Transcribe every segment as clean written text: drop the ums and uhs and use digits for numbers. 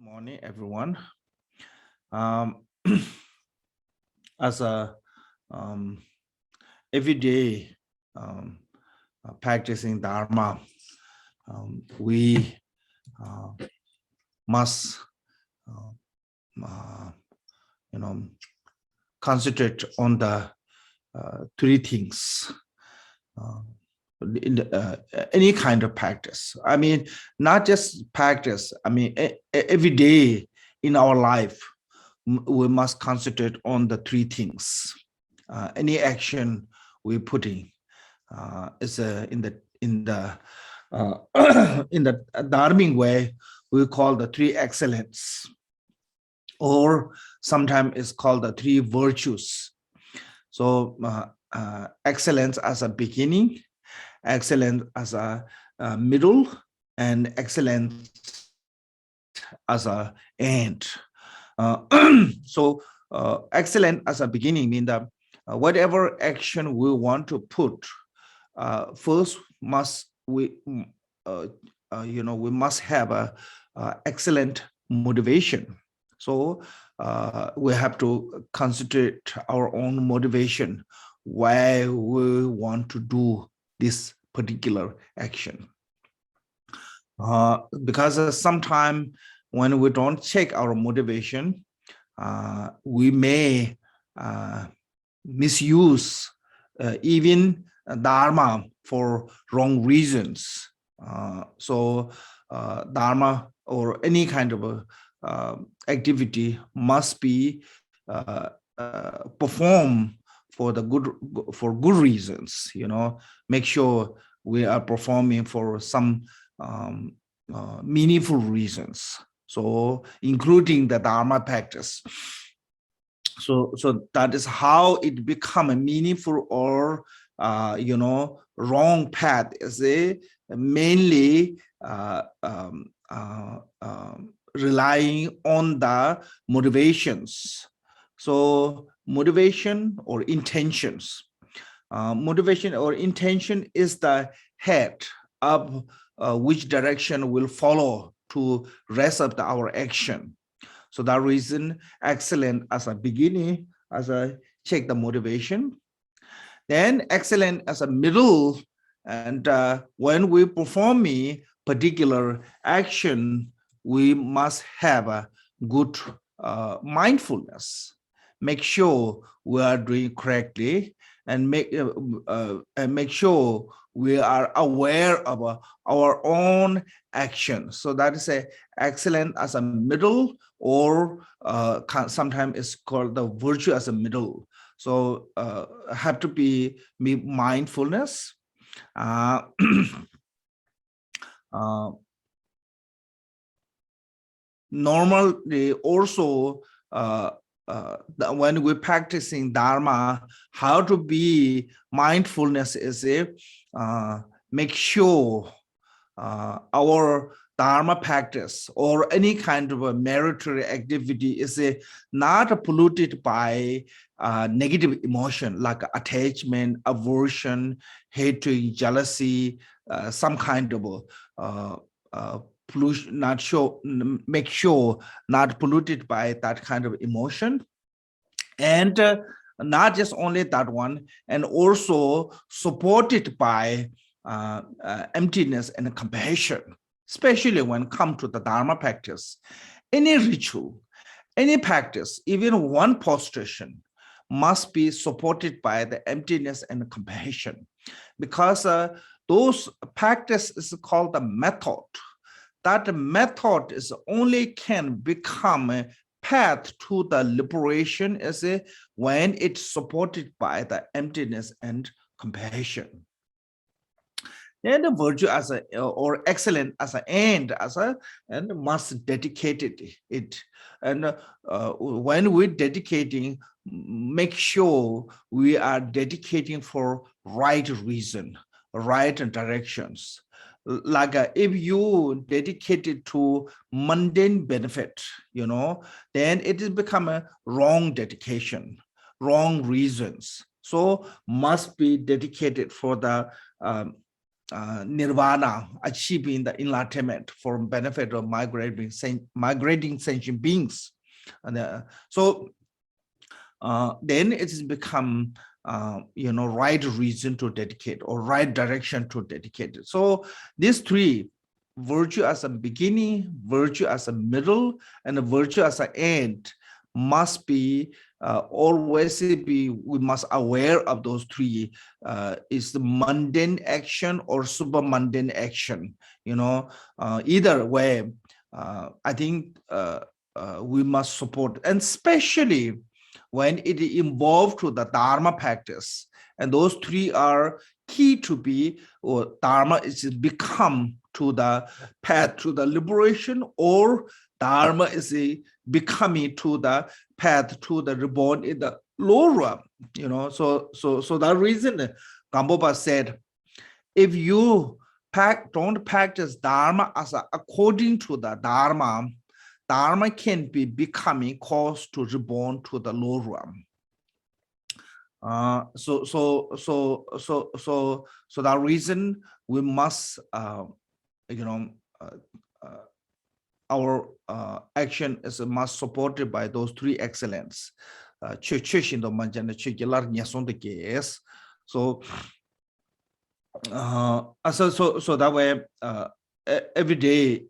Morning, everyone. Um, as a everyday practicing Dharma, we must, uh, concentrate on the three things. In any kind of practice. I mean, not just practice. I mean, every day in our life, we must concentrate on the three things. Any action we put in is in the in the Dharmic way, we call the three excellence, or sometimes it's called the three virtues. So excellence as a beginning, excellence as a middle, and excellence as a end. So excellent as a beginning means that whatever action we want to put, first we must have a excellent motivation. So we have to concentrate our own motivation why we want to do this particular action. Because sometimes when we don't check our motivation, we may misuse even Dharma for wrong reasons. So Dharma or any kind of activity must be performed for good reasons. Make sure we are performing for some meaningful reasons. So including the Dharma practice. So that is how it become a meaningful or wrong path is mainly relying on the motivations. So motivation or intentions. Motivation or intention is the head of which direction will follow to rest of our action. So that reason, excellent as a beginning, as a check the motivation. Then excellent as a middle, and when we perform a particular action, we must have a good mindfulness. Make sure we are doing correctly, and make sure we are aware of our own action. So that is a excellent as a middle, or sometimes it's called the virtue as a middle. So have to be mindfulness. Normally also when we're practicing Dharma, how to be mindfulness is make sure our Dharma practice or any kind of a meritorious activity is not polluted by negative emotion like attachment, aversion, hatred, jealousy, some kind of pollution, make sure not polluted by that kind of emotion. And not just only that one, and also supported by emptiness and compassion, especially when it comes to the Dharma practice. Any ritual, any practice, even one prostration must be supported by the emptiness and compassion, because those practice is called the method. That method is only can become a path to the liberation is when it's supported by the emptiness and compassion. Then the virtue as a or excellent as an end and must dedicate it. And when we're dedicating, make sure we are dedicating for right reason, right directions. Like if you dedicate it to mundane benefit, then it has become a wrong dedication, wrong reasons. So must be dedicated for the nirvana, achieving the enlightenment for benefit of migrating sentient beings. And so then it has become right reason to dedicate or right direction to dedicate it. So these three, virtue as a beginning, virtue as a middle, and a virtue as an end, must be always be, we must aware of those three, is the mundane action or super mundane action. Either way, I think we must support, and especially when it involved to the Dharma practice. And those three are key to be, or Dharma is become to the path to the liberation, or Dharma is becoming to the path to the reborn in the lower realm. So that reason Gampopa said, if you don't practice Dharma as according to the Dharma, Dharma can be becoming cause to reborn to the lower realm. So that reason we must, our action is must supported by those three excellence. So that way, every day,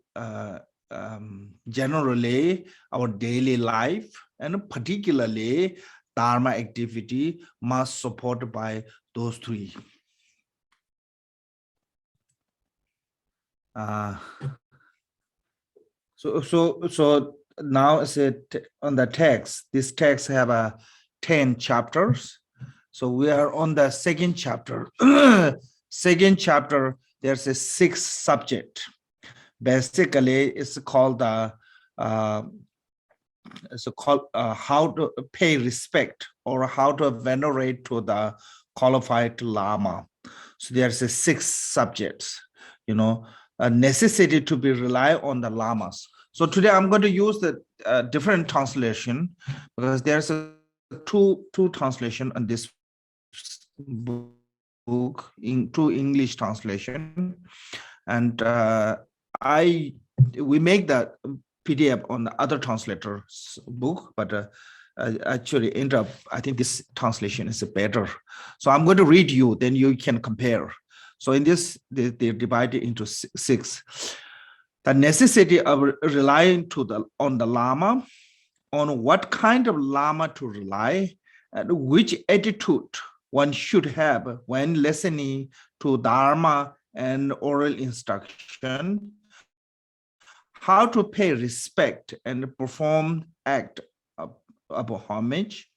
generally, our daily life, and particularly Dharma activity, must supported by those three. So now is it on the text. This text have 10 chapters. So we are on the second chapter. Second chapter, there's a 6th subject. Basically, it's called how to pay respect, or how to venerate to the qualified Lama. So there's a 6 subjects, a necessity to be rely on the Lamas. So today I'm going to use the different translation, because there's a two translation on this book, in 2 English translation, and we make that PDF on the other translator's book, but actually end up, I think this translation is better. So I'm going to read you, then you can compare. So in this, they're divided into 6. The necessity of relying on the Lama, on what kind of Lama to rely, and which attitude one should have when listening to Dharma and oral instruction, how to pay respect and perform act of homage,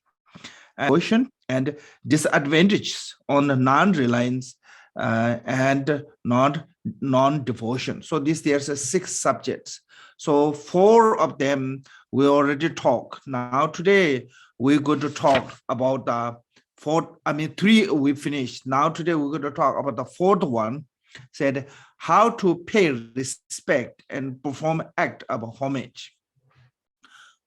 and disadvantages on non-reliance and non-devotion. So there's 6 subjects. So 4 of them we already talked. Now today we're going to talk about the 3 we finished. Now today we're going to talk about the 4th one, said how to pay respect and perform act of homage.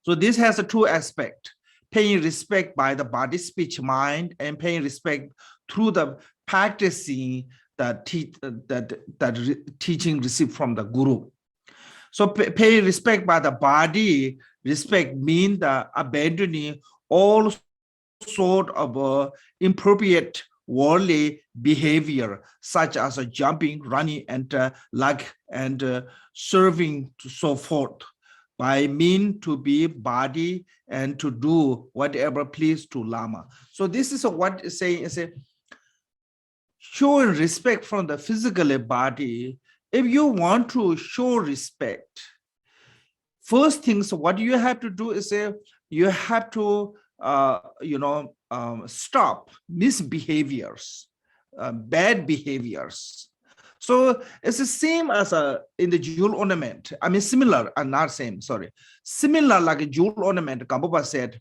So this has 2 aspects: paying respect by the body, speech, mind, and paying respect through the practicing that teaching received from the Guru. So pay respect by the body. Respect means the abandoning all sort of inappropriate worldly behavior, such as jumping, running, and luck, and serving, so forth, by mean to be body and to do whatever please to Lama. So this is what is saying is showing respect from the physical body. If you want to show respect, first things what you have to do is you have to stop misbehaviors, bad behaviors. So it's the same as in the jewel ornament. I mean, similar, not same, sorry. Similar like a jewel ornament, Gampopa said,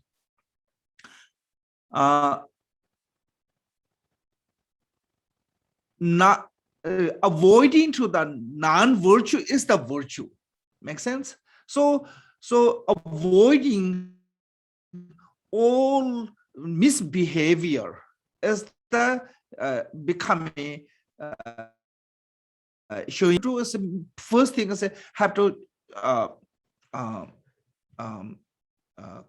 not avoiding to the non-virtue is the virtue. Make sense? So avoiding all misbehavior is the becoming showing to us, first thing is have to uh, uh, um,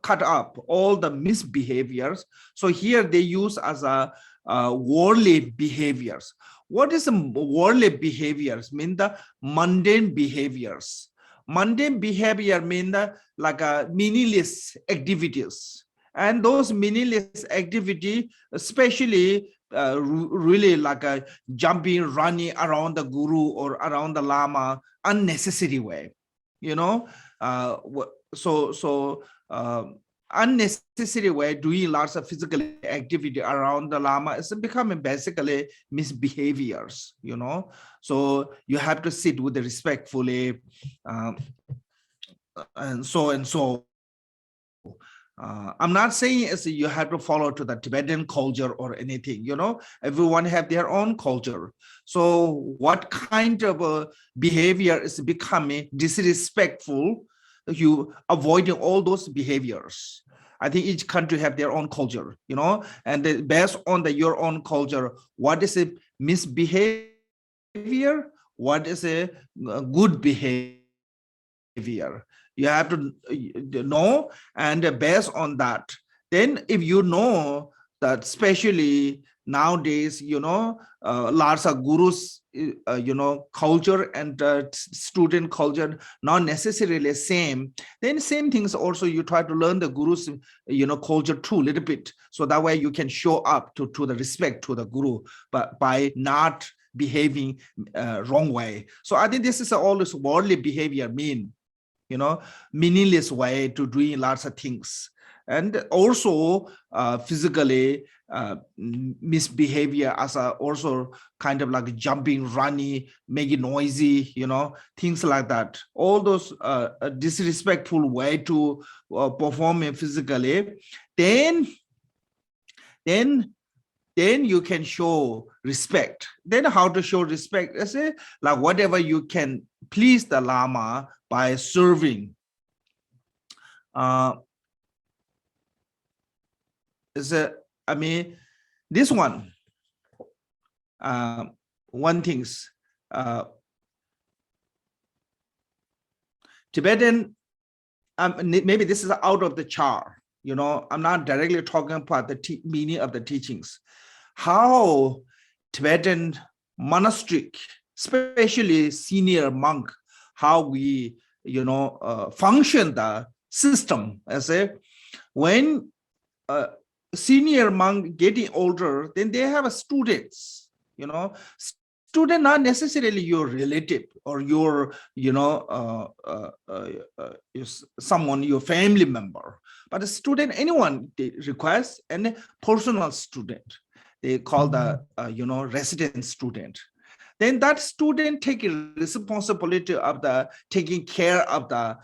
cut up all the misbehaviors. So here they use as a worldly behaviors. What is worldly behaviors? Mean the mundane behaviors. Mundane behavior mean the like meaningless activities, and those meaningless activity, especially really like jumping, running around the guru or around the lama, unnecessary way, you know. Unnecessary way doing lots of physical activity around the lama is becoming basically misbehaviors, you know. So you have to sit with the respectfully, and so. I'm not saying is you have to follow to the Tibetan culture or anything, you know, everyone have their own culture. So what kind of behavior is becoming disrespectful, you avoiding all those behaviors. I think each country have their own culture, you know, and based on your own culture, what is a misbehavior, what is a good behavior. You have to know, and based on that, then if you know that, especially nowadays, you know, lots of gurus, you know, culture and student culture not necessarily same, then same things also you try to learn the gurus, you know, culture too, a little bit, so that way you can show up to the respect to the guru, but by not behaving wrong way. So I think this is all this worldly behavior mean, you know, meaningless way to doing lots of things, and also physically misbehavior as also kind of like jumping, running, making noisy, you know, things like that. All those disrespectful way to perform physically, then you can show respect. Then how to show respect? I say, like whatever you can please the Lama by serving. I mean, this one, one thing's Tibetan, maybe this is out of the chart, you know, I'm not directly talking about the meaning of the teachings. How Tibetan monastic, especially senior monk, how we, you know, function the system. As a when senior monk getting older, then they have students, you know. Student not necessarily your relative or your, you know, someone, your family member, but a student, anyone they request, and personal student, they call the you know, resident student. Then that student take responsibility of the taking care of the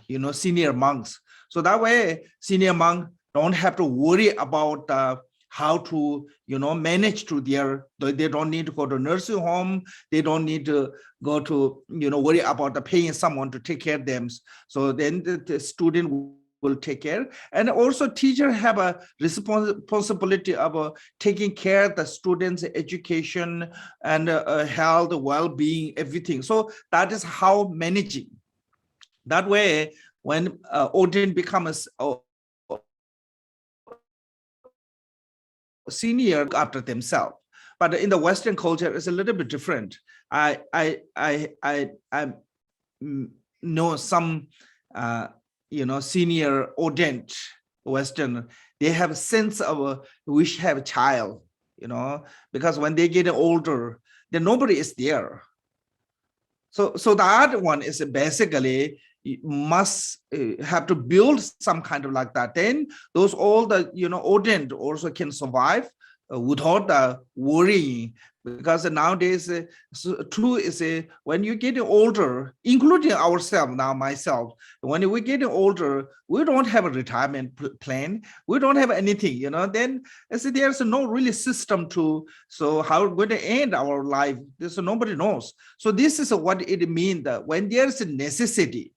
you know, senior monks. So that way senior monk don't have to worry about how to, you know, manage to they don't need to go to nursing home, they don't need to go to, you know, worry about the paying someone to take care of them. So then the student will take care, and also teacher have a responsibility of taking care of the students' education and health, well-being, everything. So that is how managing. That way, when Odin becomes senior after themselves. But in the Western culture, it's a little bit different. I know some you know, senior ordained Western, they have a sense of wish have a child, you know, because when they get older, then nobody is there. So the other one is basically you must have to build some kind of like that. Then those all the, you know, ordained also can survive without the worrying, because nowadays true is when you get older, including ourselves, now myself, when we get older, we don't have a retirement plan, we don't have anything, you know. Then there's no really system to, so how we're going to end our life, this nobody knows. So this is what it means, that when there's a necessity,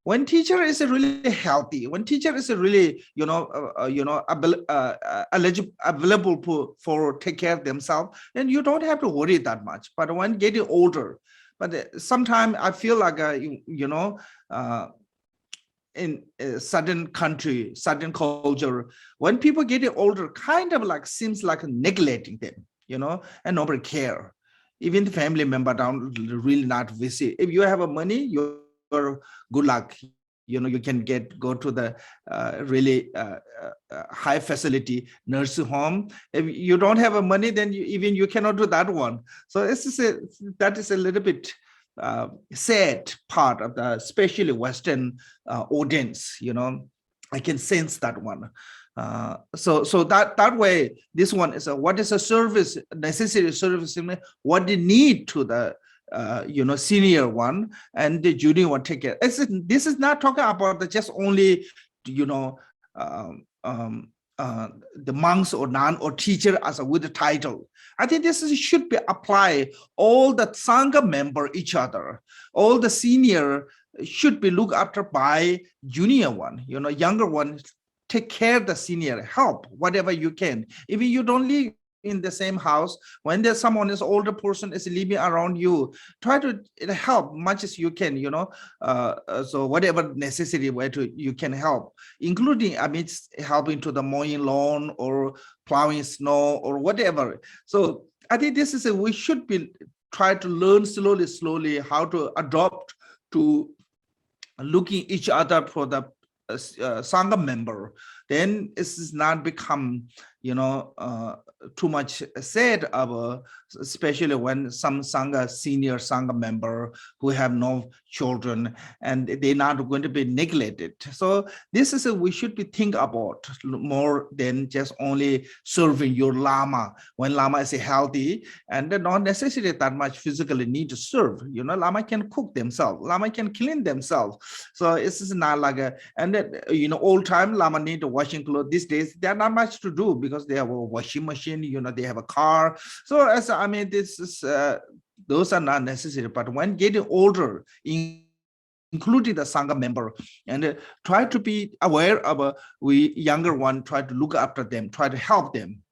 when teacher is really healthy, when teacher is really, available for take care of themselves, then you don't have to worry that much. But when getting older, but sometimes I feel like, in a certain country, certain culture, when people getting older, kind of like seems like neglecting them, and nobody care. Even the family member don't really not visit. If you have a money, you're good luck. You can go to the really high facility nursing home. If you don't have a money, then you cannot do that one. So that is a little bit sad part of the especially Western audience. I can sense that one. So that way, this one is what is a service, necessary service, what they need to the senior one, and the junior one take care. This is not talking about just only um, um, the monks or nun or teacher as with the title. I think this should be applied all the Sangha member each other. All the senior should be looked after by junior one, younger one, take care of the senior, help whatever you can. Even you don't live in the same house, when there's someone is older person is living around you, try to help much as you can, so whatever necessary way you can help, including helping to the mowing lawn or plowing snow or whatever. So I think this is we should be try to learn slowly how to adopt to looking each other for the Sangha member. Then it is not become too much said about, especially when some Sangha, senior Sangha member who have no children and they're not going to be neglected. So this is we should be think about more than just only serving your Lama. When Lama is healthy and they're not necessarily that much physically need to serve, Lama can cook themselves, Lama can clean themselves. So it's not like old time Lama need to washing clothes. These days there are not much to do because they have a washing machine, they have a car. So this is those are not necessary. But when getting older, including the Sangha member, and try to be aware of we younger one, try to look after them, try to help them,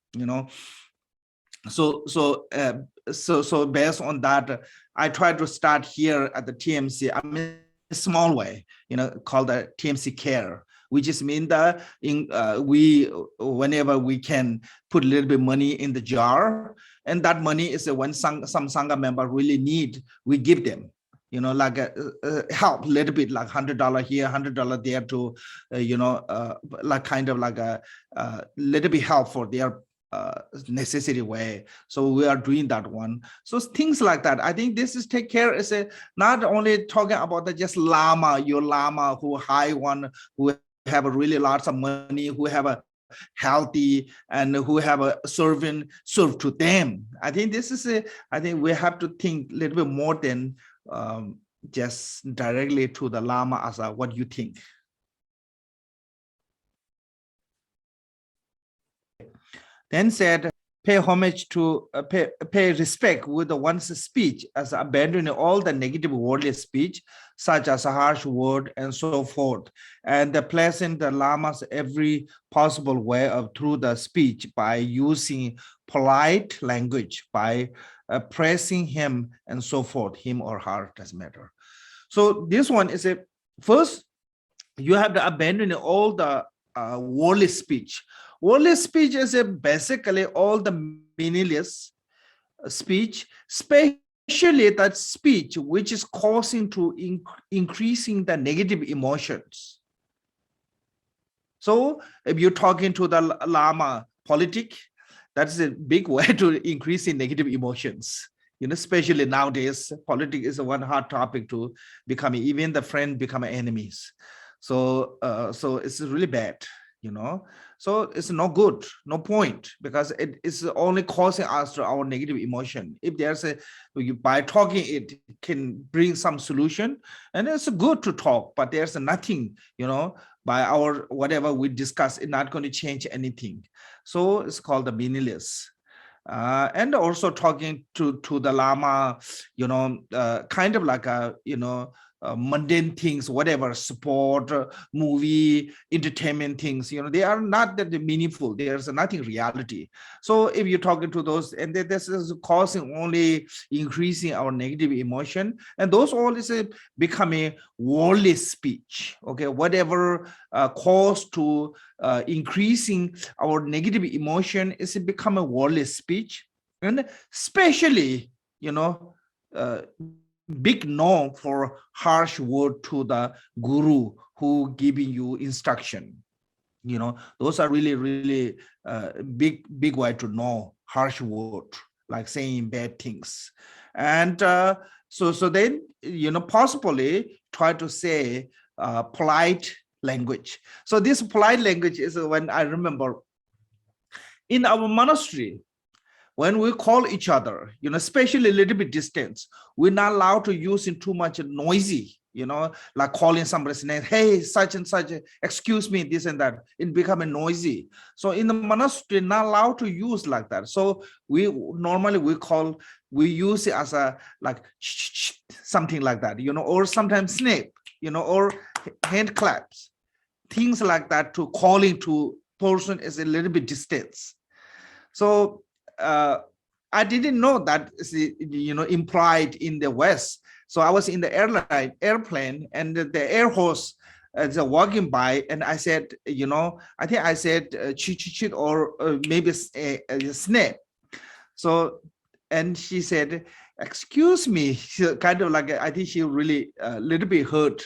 So based on that, I try to start here at the TMC. A small way, called the TMC Care, which is mean that we whenever we can put a little bit money in the jar, and that money is when some Sangha member really need, we give them, like help a little bit, like $100 here, $100 there to, like kind of like a little bit help for their necessary way. So we are doing that one. So things like that. I think this is take care is not only talking about the just Lama, your Lama who high one, who have a really lots of money, who have a healthy and who have a serve to them. I think this is I think we have to think a little bit more than just directly to the Lama as what you think. Then said, pay homage to, pay respect with one's speech as abandoning all the negative worldly speech, such as a harsh word and so forth, and placing the Lamas every possible way through the speech by using polite language, by praising him and so forth, him or her, doesn't matter. So this one is first, you have to abandon all the worldly speech. Worldly speech is basically all the meaningless speech, especially that speech which is causing to increasing the negative emotions. So if you're talking to the Lama politic, that's a big way to increase in negative emotions. Especially nowadays, politics is one hard topic to become, even the friend become enemies. So it's really bad. So it's no good, no point, because it is only causing us to our negative emotion. If there's by talking, it can bring some solution, and it's good to talk, but there's nothing, by our whatever we discuss, it's not going to change anything. So it's called the meaningless. And also talking to the Lama, kind of like a, mundane things, whatever, sport, movie, entertainment things, they are not that meaningful. There's nothing reality. So if you're talking to those, and this is causing only increasing our negative emotion, and those all is becoming worldly speech. Okay, whatever cause to increasing our negative emotion is become a worldly speech, and especially, big no for harsh word to the guru who giving you instruction. Those are really big way to know harsh word, like saying bad things. And so then, possibly try to say polite language. So this polite language is when I remember in our monastery, when we call each other, especially a little bit distance, we're not allowed to use in too much noisy, like calling somebody's name, hey, such and such, excuse me, this and that, it becoming noisy. So in the monastery, not allowed to use like that. So we use it as a like something like that, or sometimes snap, or hand claps, things like that to calling to person is a little bit distance. So I didn't know that implied in the West. So I was in the airplane, and the air host is walking by, and I said, I think I said chit or maybe a snap. So, and she said, excuse me. She kind of like, I think she really a little bit hurt.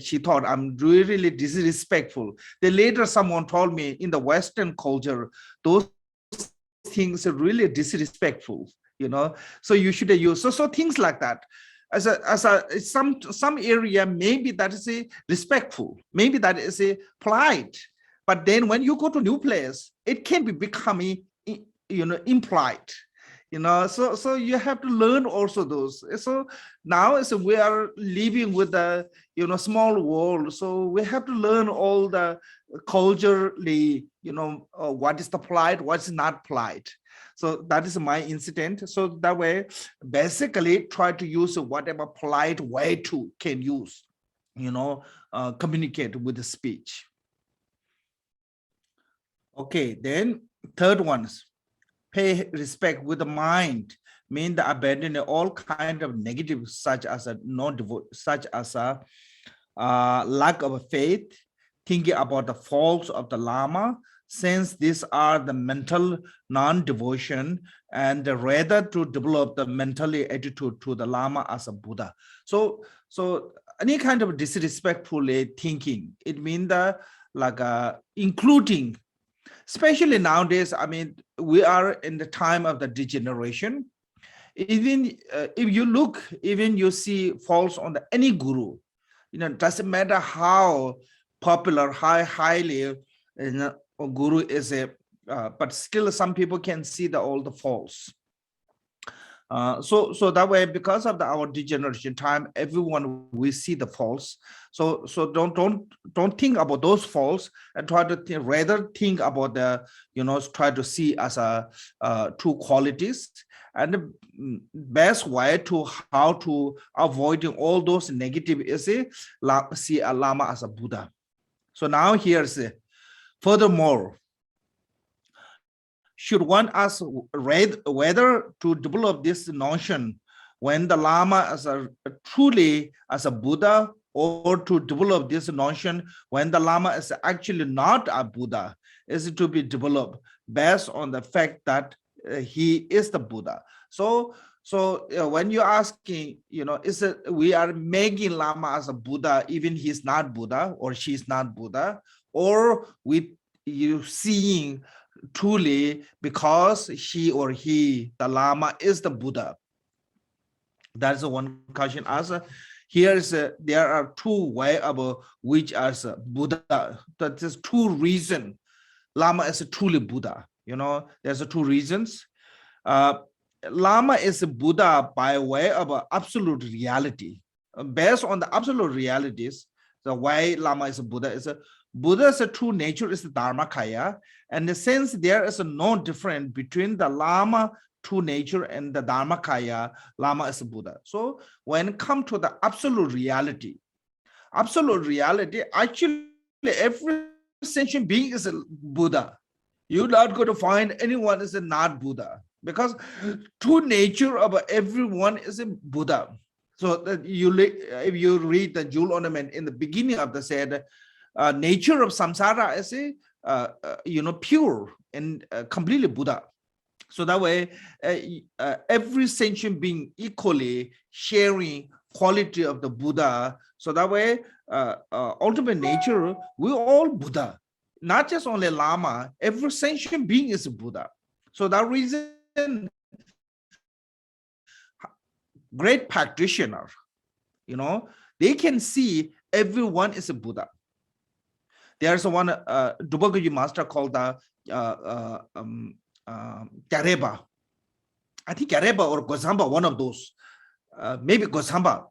She thought I'm really disrespectful. Then later someone told me in the Western culture, those things are really disrespectful, so you should use so things like that as a some area, maybe that is a respectful, maybe that is a polite, but then when you go to new place, it can be becoming impolite, so you have to learn also those. So now we are living with a small world, so we have to learn all the culturally, what is the polite, what's not polite. So that is my incident. So that way, basically try to use whatever polite way to can use, communicate with the speech. Okay, then third ones, pay respect with the mind, mean the abandoning all kind of negative, such as a lack of faith, thinking about the faults of the Lama, since these are the mental non-devotion, and rather to develop the mentally attitude to the Lama as a Buddha. So any kind of disrespectful thinking, it means that like including, especially nowadays, I mean, we are in the time of the degeneration. Even if you look, even you see faults on any guru, doesn't matter how popular, highly a guru is, but still some people can see all the faults. So that way, because of our degeneration time, everyone will see the faults. So don't think about those faults, and try to rather think about the try to see as a two qualities, and the best way to how to avoiding all those negative is see a Lama as a Buddha. So now here's furthermore, should one ask whether to develop this notion when the Lama as truly as a Buddha, or to develop this notion when the Lama is actually not a Buddha, is to be developed based on the fact that he is the Buddha. So when you're asking, is it we are making Lama as a Buddha even he's not Buddha or she's not Buddha, or you seeing truly because she or he, the Lama, is the Buddha? That's the one question answer. Here's there are two ways about which as a Buddha. That is two reasons Lama is a truly Buddha. There's two reasons. Lama is a Buddha by way of absolute reality. Based on the absolute realities, the way Lama is a Buddha is Buddha's true nature is the Dharmakaya, and since there is no difference between the Lama true nature and the Dharmakaya, Lama is a Buddha. So when it comes to the absolute reality, actually every sentient being is a Buddha. You're not going to find anyone is a not Buddha, because true nature of everyone is a Buddha. So that if you read the jewel ornament in the beginning of the said, nature of samsara is a pure and completely Buddha. So that way, every sentient being equally sharing quality of the Buddha. So that way, ultimate nature, we're all Buddha, not just only Lama. Every sentient being is a Buddha. So that reason, great practitioner, they can see everyone is a Buddha. There's one Dubaguji master called the Gareba. I think Gareba or Gozamba, one of those, maybe Gozamba.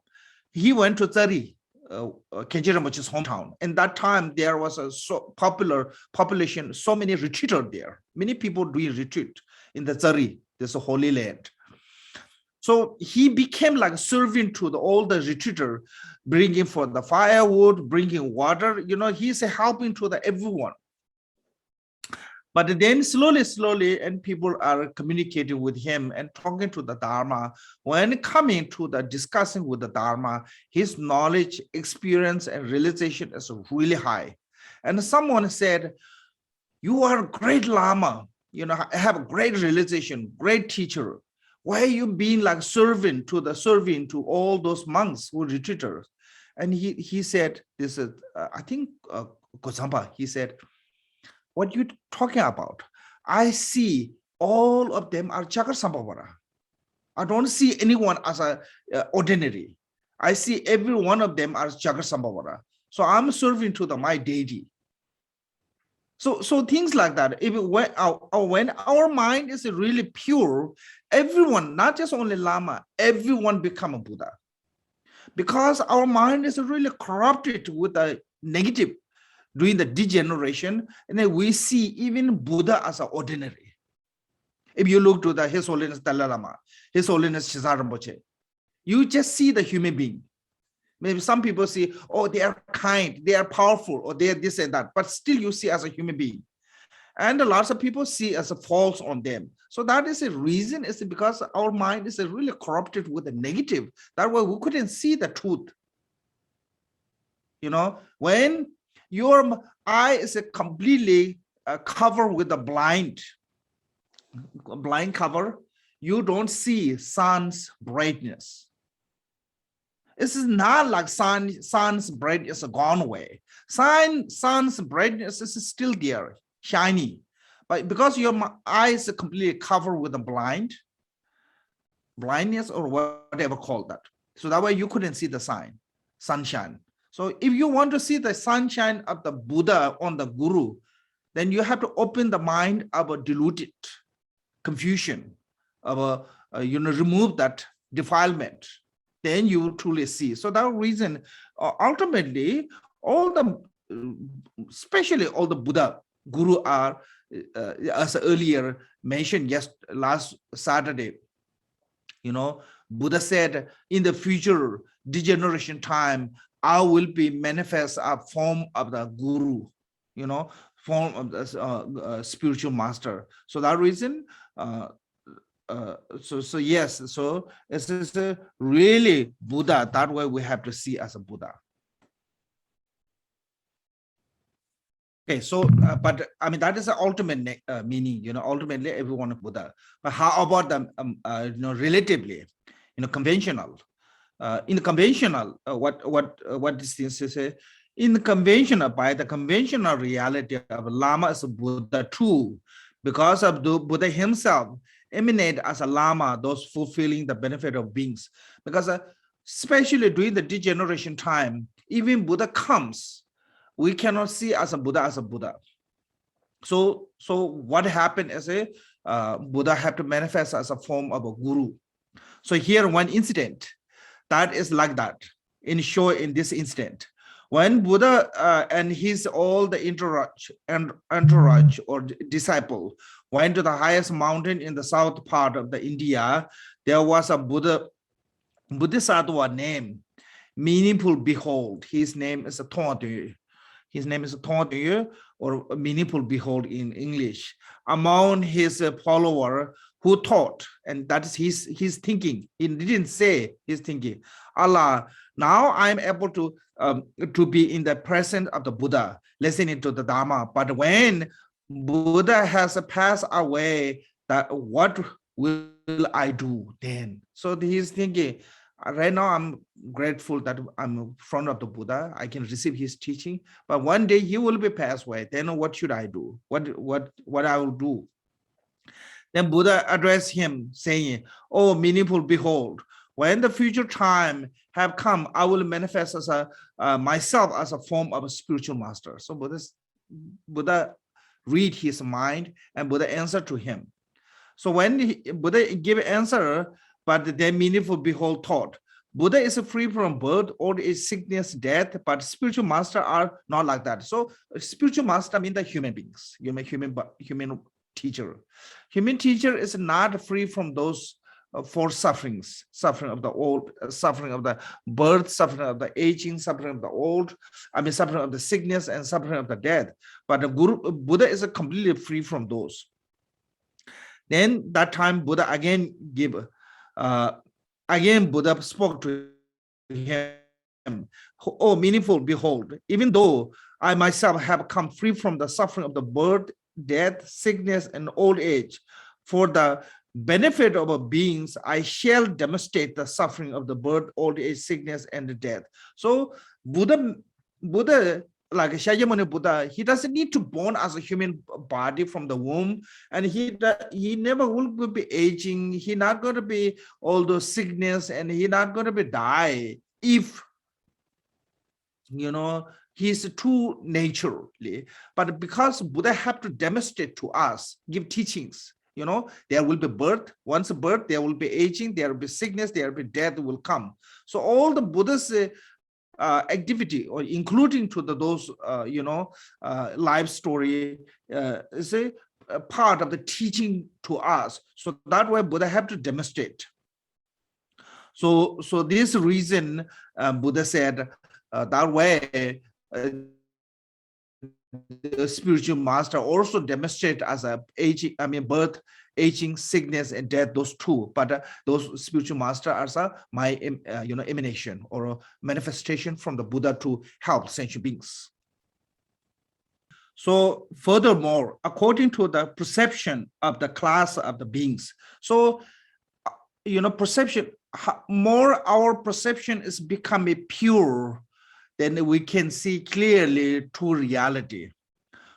He went to Tsari, Khenpo Rinpoche's hometown. And that time there was a so popular population, so many retreaters there. Many people doing retreat in the Tsari, this holy land. So he became like serving to all the retreater, bringing for the firewood, bringing water. He's helping to everyone. But then slowly, and people are communicating with him and talking to the Dharma. When coming to the discussing with the Dharma, his knowledge, experience, and realization is really high. And someone said, "You are a great Lama. Have a great realization, great teacher. Why are you being like serving to all those monks who retreaters?" And he said, "This is I think Gozamba." He said, "What you talking about? I see all of them are Chakra-sambhavara. I don't see anyone as a ordinary. I see every one of them as Chakra-sambhavara. So I'm serving to my deity." So things like that. Even when our mind is really pure, everyone, not just only Lama, everyone become a Buddha. Because our mind is really corrupted with the negative, doing the degeneration, and then we see even Buddha as an ordinary. If you look to His Holiness Dalai Lama, His Holiness Tenzin Rinpoche, you just see the human being. Maybe some people see, oh, they are kind, they are powerful, or they are this and that, but still you see as a human being. And lots of people see as a false on them. So that is a reason, is because our mind is really corrupted with the negative. That way we couldn't see the truth. When your eye is completely covered with a blind cover, you don't see sun's brightness. This is not like sun's brightness is gone away. Sun's brightness is still there, shiny. But because your eyes are completely covered with a blindness or whatever called that. So that way you couldn't see the sunshine. So if you want to see the sunshine of the Buddha on the Guru, then you have to open the mind of a diluted confusion, of remove that defilement. Then you will truly see. So that reason, ultimately, especially all the Buddha Guru are, as earlier mentioned, last Saturday, Buddha said, in the future degeneration time, I will be manifest a form of the Guru, form of the spiritual master. So that reason, yes, so this is a really Buddha. That way we have to see as a Buddha. Okay, so but I mean that is the ultimate meaning. Ultimately everyone is Buddha. But how about the relatively, conventional? In the conventional, what this thing to say? In the conventional, by the conventional reality of Lama is a Buddha too, because of the Buddha himself emanate as a Lama, those fulfilling the benefit of beings. Because especially during the degeneration time, even Buddha comes, we cannot see as a Buddha. So what happened is Buddha had to manifest as a form of a Guru. So here one incident that is like that in this incident. When Buddha and his all the entourage or disciple went to the highest mountain in the south part of the India. There was a Bodhisattva named Meaningful Behold. His name is Tongdu. His name is Tongdu, or Meaningful Behold in English. Among his follower who taught, and that is his thinking. He didn't say his thinking. Allah, now I'm able to be in the presence of the Buddha, listening to the Dharma. But when Buddha has passed away, that what will I do then? So he's thinking, right now I'm grateful that I'm in front of the Buddha. I can receive his teaching, but one day he will be passed away. Then what should I do? What I will do? Then Buddha addressed him saying, "Oh, meaningful behold, when the future time have come, I will manifest as myself as a form of a spiritual master." So Buddha read his mind, and Buddha answered to him. So when Buddha gave answer, but then meaningful behold thought, Buddha is free from birth, old age, sickness, death, but spiritual master are not like that. So spiritual master means the human beings, human teacher. Human teacher is not free from those four sufferings: suffering of the old, suffering of the birth, suffering of the aging, suffering of the old, suffering of the sickness, and suffering of the death. But the Buddha is completely free from those. Then that time Buddha again Buddha spoke to him, "Oh, meaningful behold, even though I myself have come free from the suffering of the birth, death, sickness, and old age, for the benefit of beings, I shall demonstrate the suffering of the birth, old age, sickness, and the death." So Buddha, like Shakyamuni Buddha, he doesn't need to born as a human body from the womb, and he never will be aging. He not going to be all those sickness, and he not going to be die if he's too naturally. But because Buddha have to demonstrate to us, give teachings, there will be birth. Once birth, there will be aging, there will be sickness, there will be death will come. So all the Buddha's activity, or including to those life story, is a part of the teaching to us. So that way Buddha have to demonstrate. So this reason Buddha said that way the spiritual master also demonstrate as a aging, birth, aging, sickness, and death, those two. But those spiritual master are my emanation or a manifestation from the Buddha to help sentient beings. So furthermore, according to the perception of the class of the beings, so perception, more our perception is becoming pure, then we can see clearly true reality.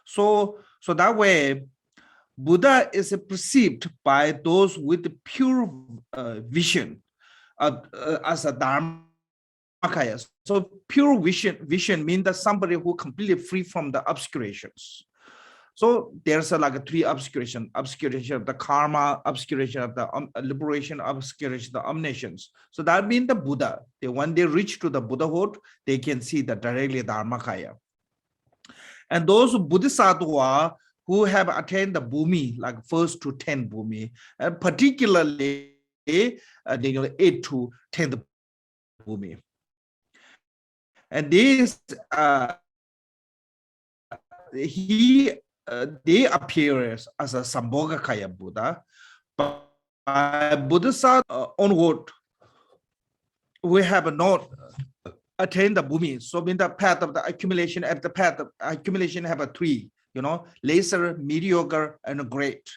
So that way, Buddha is perceived by those with pure vision as a Dharmakaya. So pure vision means that somebody who completely free from the obscurations. So there's like three obscuration of the karma, obscuration of the liberation, obscuration of the omniscience. So that means the Buddha, when they reach to the Buddhahood, they can see the directly Dharmakaya. And those Bodhisattva who have attained the Bhumi, like first to 10 Bhumi, and particularly 8 to 10 Bhumi. And this they appear as a Sambhogakaya Buddha. But Bodhisattva onward, we have not attained the Bhumi. So in the path of the accumulation, at the path of accumulation have a three, lesser, mediocre, and great.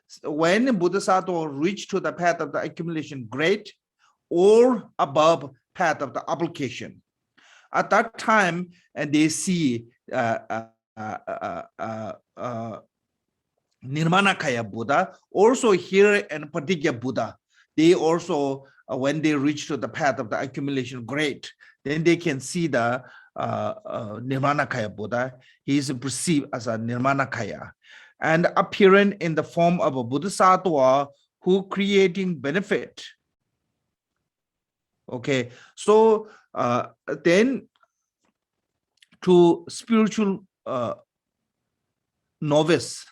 So when Bodhisattva reach to the path of the accumulation, great, or above path of the application, at that time, and they see Nirmanakaya Buddha, also here and Patigya Buddha, they also, when they reach to the path of the accumulation, great, then they can see the Nirmanakaya Buddha. He is perceived as a Nirmanakaya and appearing in the form of a Bodhisattva who creating benefit. Okay, so then to spiritual novice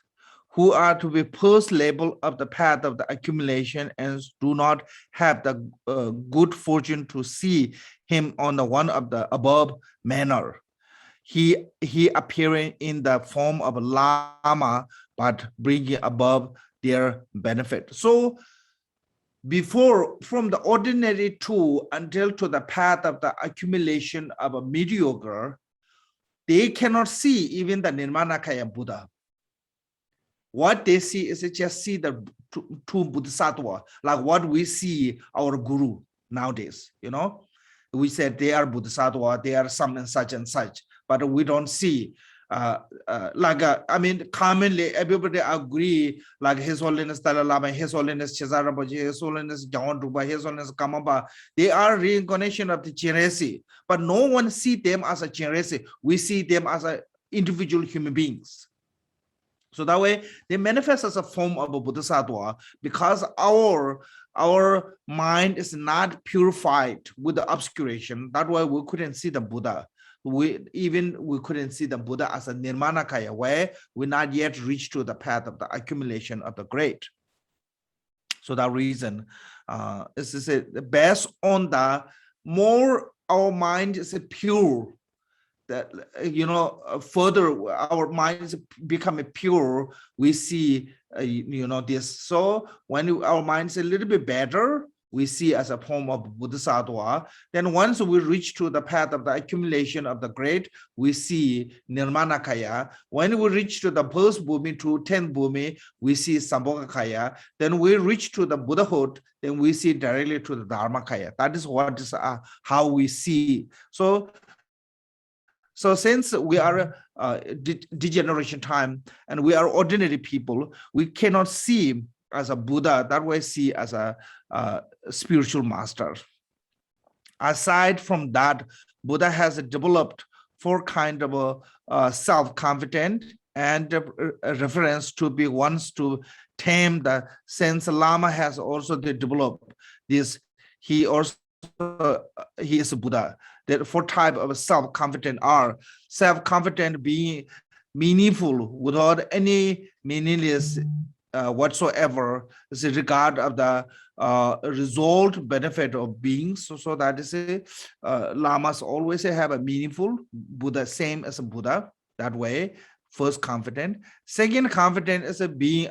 who are to be first level of the path of the accumulation and do not have the good fortune to see him on the one of the above manner. He appearing in the form of a lama, but bringing above their benefit. So before, from the ordinary two until to the path of the accumulation of a mediocre, they cannot see even the Nirmanakaya Buddha. What they see is just see the two Bodhisattva, like what we see our guru nowadays, you know. We said they are Bodhisattva, they are some and such, but we don't see I mean, commonly everybody agree, like His Holiness Dalai Lama, His Holiness Chezara Rinpoche, His Holiness Phagmodrupa, His Holiness Kamapa, they are reincarnation of the Chenresi, but no one see them as a Chenresi. We see them as a individual human beings. So that way they manifest as a form of a Bodhisattva because our mind is not purified with the obscuration. That's why we couldn't see the Buddha. We couldn't see the Buddha as a Nirmanakaya, where we not yet reached to the path of the accumulation of the great. So that reason is based on the more our mind is pure, that you know, further our minds become pure, we see you know this. So when our minds a little bit better, we see as a form of Bodhisattva. Then once we reach to the path of the accumulation of the great, we see Nirmanakaya. When we reach to the first Bhumi to 10th Bhumi, we see Sambhogakaya. Then we reach to the Buddhahood, then we see directly to the Dharmakaya. That is what is how we see. So since we are degeneration time and we are ordinary people, we cannot see as a Buddha, that way see as a spiritual master. Aside from that, Buddha has developed four kind of self-confident and a reference to be wants to tame the sense. Lama has also developed this. He is a Buddha. That four type of self-confident are self-confident being meaningful without any meaningless whatsoever, is a regard of the result benefit of beings. So that is lamas always have a meaningful Buddha, same as a Buddha, that way. First, confident. Second, confident is a being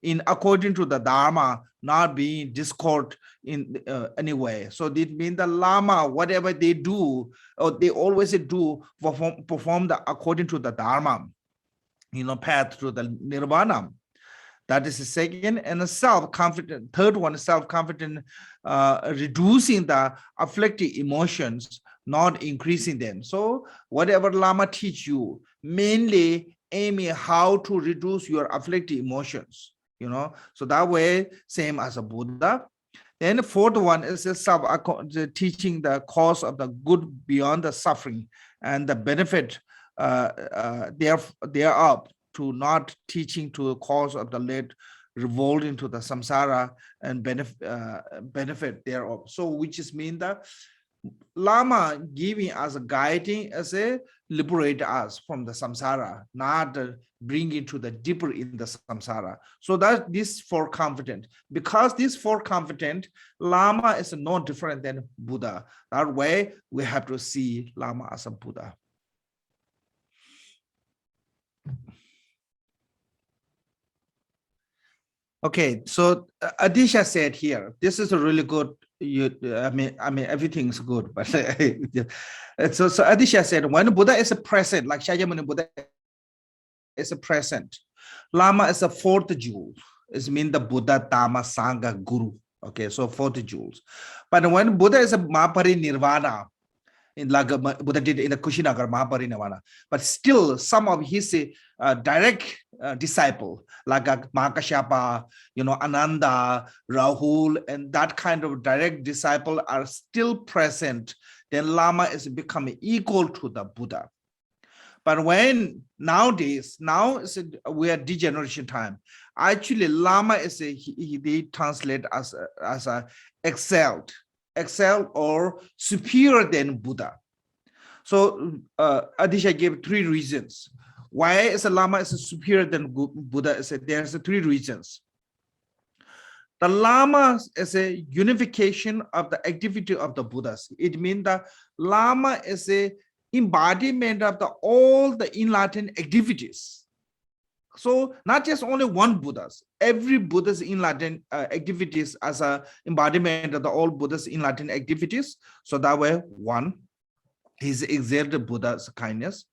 in according to the Dharma, not being discord in any way. So it means the Lama, whatever they do, or they always do, perform the according to the Dharma, you know, path to the Nirvana. That is the second. And the self-confident, third one is self-confident, reducing the afflictive emotions, not increasing them. So whatever Lama teach you, mainly aiming how to reduce your afflictive emotions, you know. So that way, same as a Buddha. Then the fourth one is teaching the cause of the good beyond the suffering and the benefit thereof, to not teaching to the cause of the late revolt into the samsara and benefit thereof. So which is mean that Lama giving us a guiding as a liberate us from the samsara, not bring it to the deeper in the samsara. So that this for confident, because this for confident, Lama is no different than Buddha. That way we have to see Lama as a Buddha. Okay, so Adisha said here, this is a really good. I mean, everything's good, but so Adisha said, when Buddha is a present, like Shakyamuni Buddha is a present, Lama is a fourth jewel. It means the Buddha, Dhamma, Sangha, Guru. Okay, so fourth jewels. But when Buddha is a Mahapari Nirvana, in like Buddha did in the Kushinagar Mahapari Nirvana, but still some of his direct disciple, like Mahakashyapa, you know, Ananda, Rahul, and that kind of direct disciple are still present, then Lama is becoming equal to the Buddha. But when nowadays, we are degeneration time. Actually, Lama is they translate as a excelled or superior than Buddha. So Adisha gave three reasons. Why is a Lama is superior than Buddha? There's three reasons. The Lama is a unification of the activity of the Buddhas. It means the Lama is a embodiment of all the enlightened activities. So not just only one Buddhas, every Buddha's enlightened activities as a embodiment of all Buddha's enlightened activities. So that way, one, he's exalted Buddha's kindness.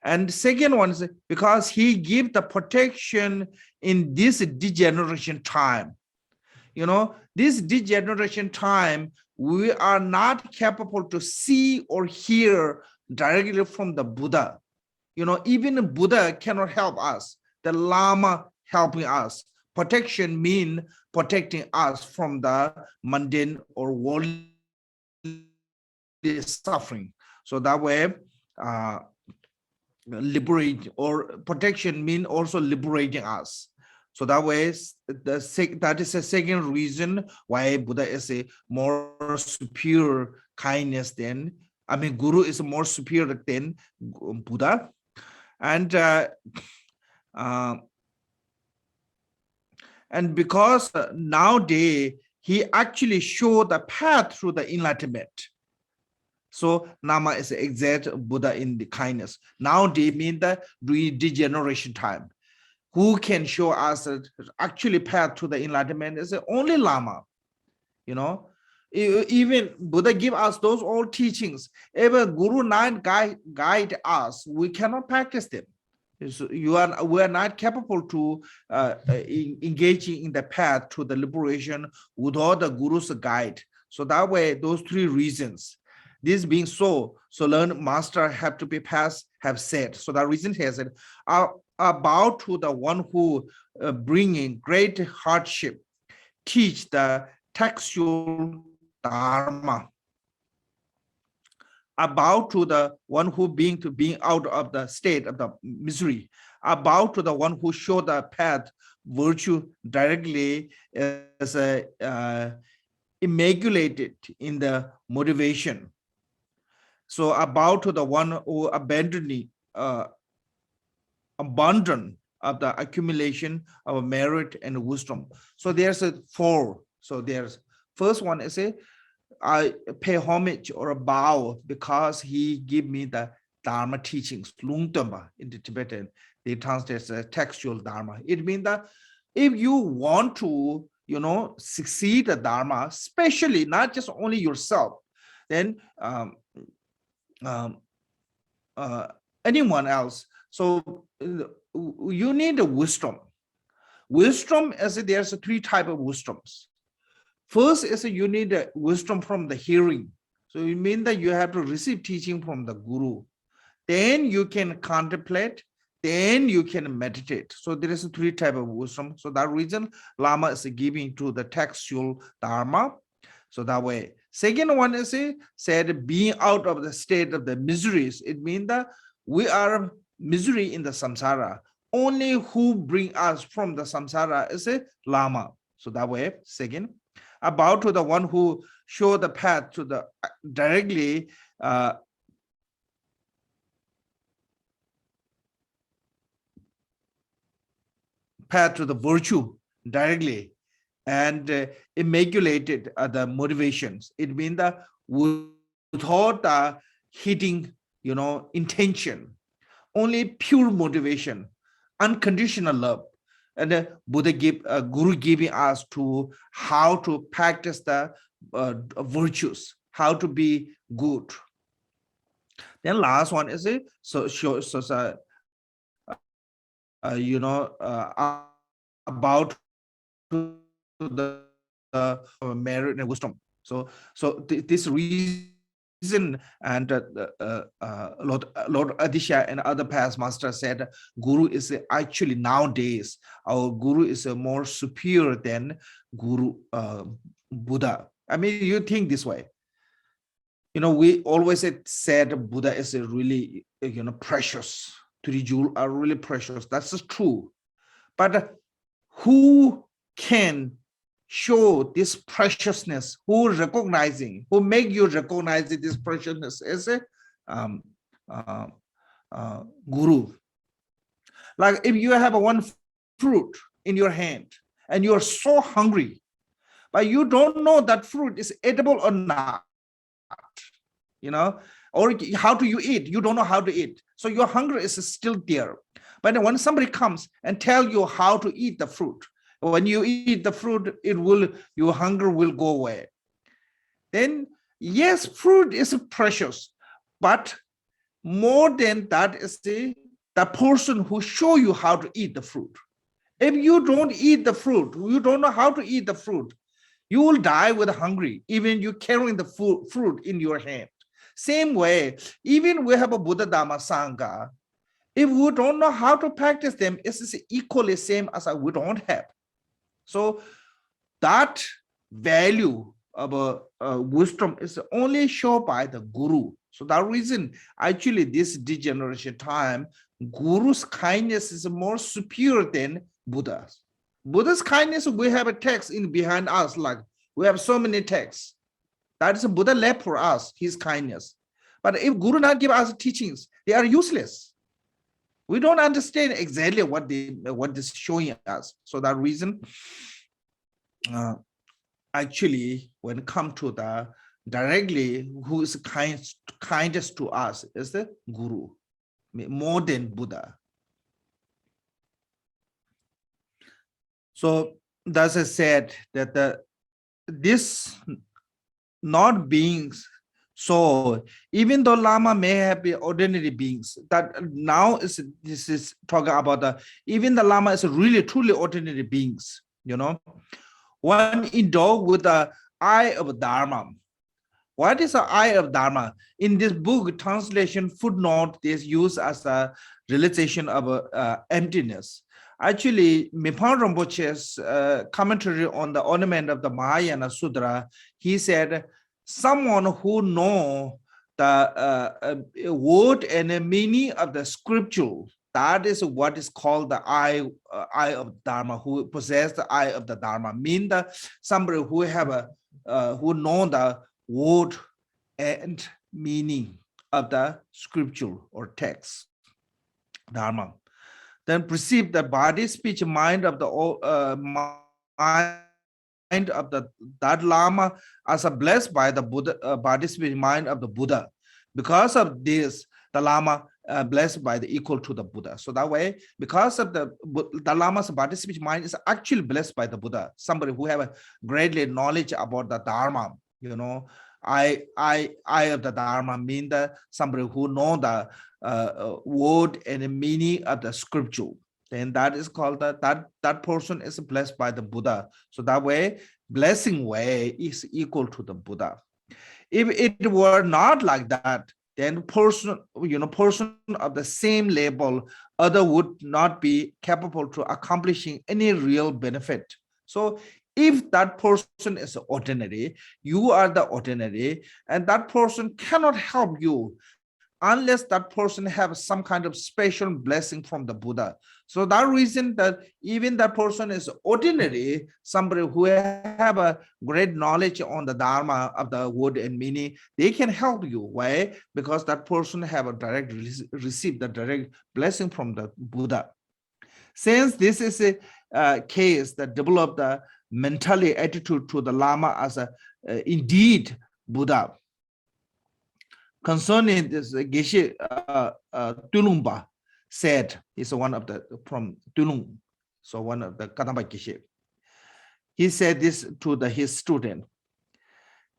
And second one is because he gives the protection in this degeneration time. This degeneration time, we are not capable to see or hear directly from the Buddha. Even Buddha cannot help us. The Lama helping us. Protection means protecting us from the mundane or worldly suffering. So that way, liberate or protection means also liberating us. So that way, that is the second reason why Buddha is a more superior kindness than, Guru is more superior than Buddha. And because nowadays, he actually showed the path through the enlightenment. So Nama is the exact Buddha in the kindness. Nowadays mean the degeneration time. Who can show us actually path to the enlightenment is the only Lama. Even Buddha give us those old teachings. If a Guru not guide us, we cannot practice them. So we are not capable to engaging in the path to the liberation without the Guru's guide. So that way, those three reasons. This being so learned master have to be passed, have said. So that reason he has said, about to the one who bringing great hardship, teach the textual Dharma. About to the one who being out of the state of the misery. About to the one who showed the path, virtue directly as immaculated in the motivation. So about to the one who abandon of the accumulation of merit and wisdom. So there's four. So there's first one is I pay homage or a bow because he give me the Dharma teachings, Lungtamba in the Tibetan. They translate as textual Dharma. It means that if you want to, succeed the Dharma, especially not just only yourself, then anyone else. So you need a wisdom. Wisdom, there's three types of wisdoms. First is you need a wisdom from the hearing. So it means that you have to receive teaching from the Guru. Then you can contemplate, then you can meditate. So there is three types of wisdom. So that reason Lama is giving to the textual Dharma. So that way. Second one is said being out of the state of the miseries. It means that we are misery in the samsara. Only who bring us from the samsara is a Lama. So that way, second. About to the one who show the path to the directly path to the virtue directly and immaculated the motivations. It means that without the hidden, intention, only pure motivation, unconditional love. And Buddha Guru giving us to how to practice the virtues, how to be good. Then last one is about the merit and wisdom. So this reason, and Lord Adisha and other past masters said Guru is actually nowadays our Guru is more superior than Guru Buddha. You think this way. We always said Buddha is a really precious. Three jewels are really precious. That's true. But who can show this preciousness? Who make you recognize this preciousness as a Guru? Like if you have one fruit in your hand and you are so hungry, but you don't know that fruit is edible or not, or how do you eat? You don't know how to eat. So your hunger is still there. But when somebody comes and tell you how to eat the fruit, when you eat the fruit, your hunger will go away. Then yes, fruit is precious, but more than that is the person who show you how to eat the fruit. If you don't eat the fruit, you don't know how to eat the fruit, you will die with hungry, even you carrying the fruit in your hand. Same way, even we have a Buddha Dhamma Sangha, if we don't know how to practice them, it's equally same as we don't have. So that value of wisdom is only shown by the Guru. So that reason, actually, this degeneration time, Guru's kindness is more superior than Buddha's. Buddha's kindness, we have a text in behind us, like we have so many texts. That is Buddha left for us, his kindness. But if Guru not give us teachings, they are useless. We don't understand exactly what is showing us. So that reason, actually, when it comes to the directly, who is kindest to us is the Guru, more than Buddha. So thus I said that this not beings. So even though Lama may have been ordinary beings, that now this is talking about even the Lama is really truly ordinary beings, One endowed with the eye of Dharma. What is the eye of Dharma? In this book, translation footnote is used as a realization of emptiness. Actually, Mipham Rinpoche's commentary on the ornament of the Mahayana Sutra, he said, someone who knows the word and the meaning of the scripture, that is what is called the eye of Dharma, who possess the eye of the Dharma, mean that somebody who have who know the word and meaning of the scripture or text, Dharma. Then perceive the body, speech, mind of the mind of that Lama as a blessed by the Buddha, body, speech, mind of the Buddha. Because of this, the Lama blessed by the equal to the Buddha. So that way, because of the Lama's body, speech, mind is actually blessed by the Buddha, somebody who have a greatly knowledge about the Dharma, I of the Dharma mean that somebody who know the word and the meaning of the scripture. Then that is called that person is blessed by the Buddha. So that way, blessing way is equal to the Buddha. If it were not like that, then person of the same level, other would not be capable to accomplishing any real benefit. So if that person is ordinary, you are the ordinary, and that person cannot help you unless that person have some kind of special blessing from the Buddha. So that reason that even that person is ordinary, somebody who have a great knowledge on the Dharma of the word and meaning, they can help you. Why? Because that person have a direct received the direct blessing from the Buddha. Since this is a case that develop the mentally attitude to the Lama as a indeed Buddha. Concerning this, Geshe Tulungpa said, he's one of the from Tulung, so one of the Kadamba Geshe. He said this to his student: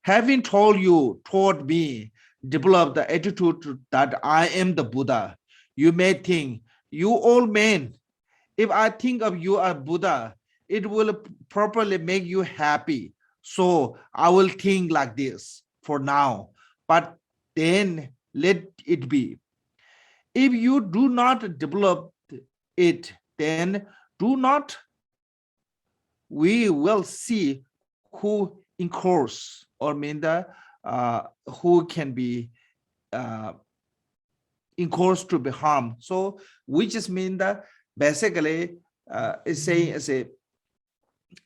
having taught me, develop the attitude that I am the Buddha, you may think, you old man, if I think of you as Buddha, it will properly make you happy. So I will think like this for now, but then let it be. If you do not develop it, then we will see who incurs or mean the who can be incurs to be harmed. So we just mean that basically is saying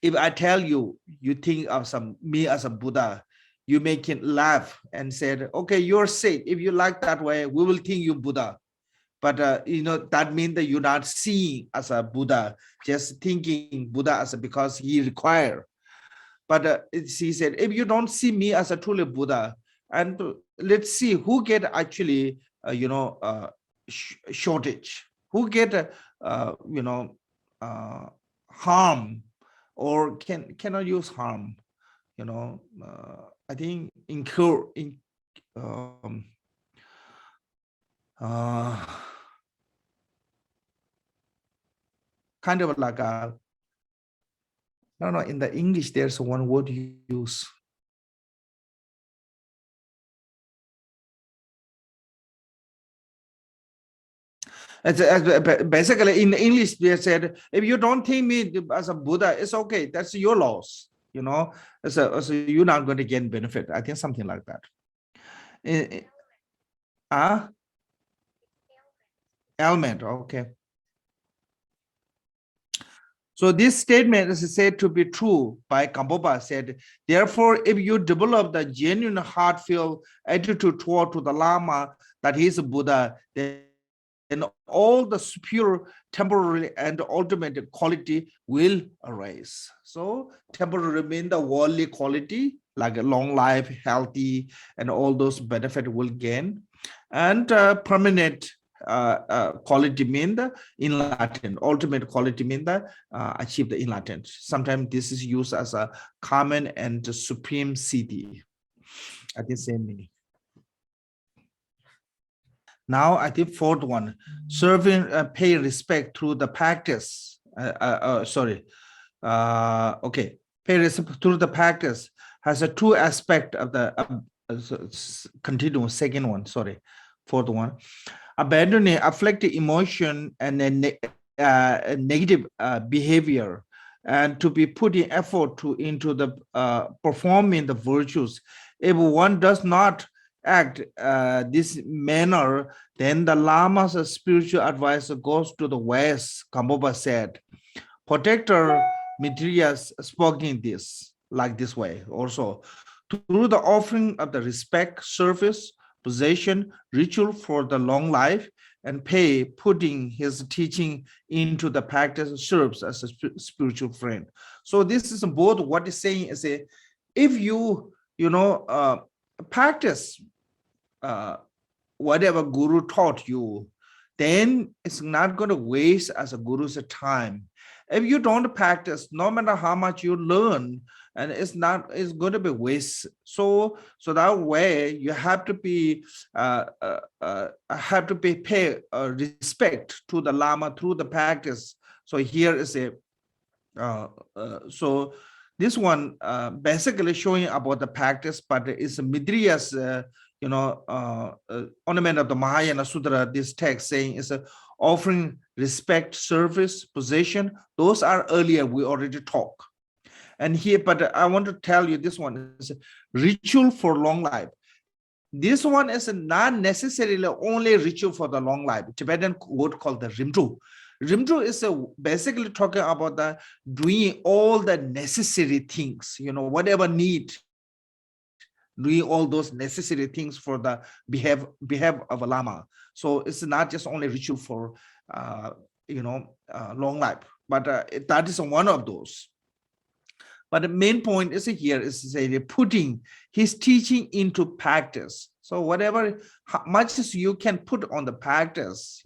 if I tell you, you think of me as a Buddha, you make it laugh and said, okay, you're sick. If you like that way, we will think you Buddha. But that means that you're not seeing as a Buddha, just thinking Buddha as because he require. But he said, if you don't see me as a truly Buddha, and let's see who get actually, shortage, who get, harm, or cannot use harm, I think incur, uh, kind of like a, I don't know, in the English, there's one word you use. Basically, in English, they said, if you don't think me as a Buddha, it's okay. That's your loss. So you're not going to gain benefit. I think something like that. Ailment. Okay. So this statement is said to be true by Khenpo said, therefore, if you develop the genuine heartfelt attitude toward to the Lama that he is a Buddha, then all the superior temporary and ultimate quality will arise. So temporary means the worldly quality, like a long life, healthy, and all those benefits will gain. And permanent quality mean the enlightened, ultimate quality mean the achieve the enlightened. Sometimes this is used as a common and supreme city. I think same meaning. Now I think fourth one, serving, pay respect through the practice. Okay, pay respect through the practice has a two aspect of the continuum. Second one, sorry, fourth one. Abandoning afflicted emotion and negative behavior, and to be putting effort into the performing the virtues. If one does not act this manner, then the Lama's spiritual advisor goes to the west. Khenpo said, protector Mitrias spoken this like this way also, through the offering of the respect, service, possession, ritual for the long life, and pay, putting his teaching into the practice, serves as a spiritual friend. So this is both what is saying is a, if you practice whatever guru taught you, then it's not going to waste as a guru's time. If you don't practice, no matter how much you learn, and it's going to be waste. So that way you have to be pay respect to the Lama through the practice. So here is a so this one basically showing about the practice, but it's Midriya's ornament of the Mahayana Sutra. This text saying is offering respect, service, possession. Those are earlier we already talked. And here, but I want to tell you, this one is ritual for long life. This one is not necessarily only ritual for the long life. Tibetan word called the rimtu. Rimtu is basically talking about the doing all the necessary things, whatever need, doing all those necessary things for the behave of a Lama. So it's not just only ritual for long life, but that is one of those. But the main point is here is putting his teaching into practice. So whatever, how much as you can put on the practice,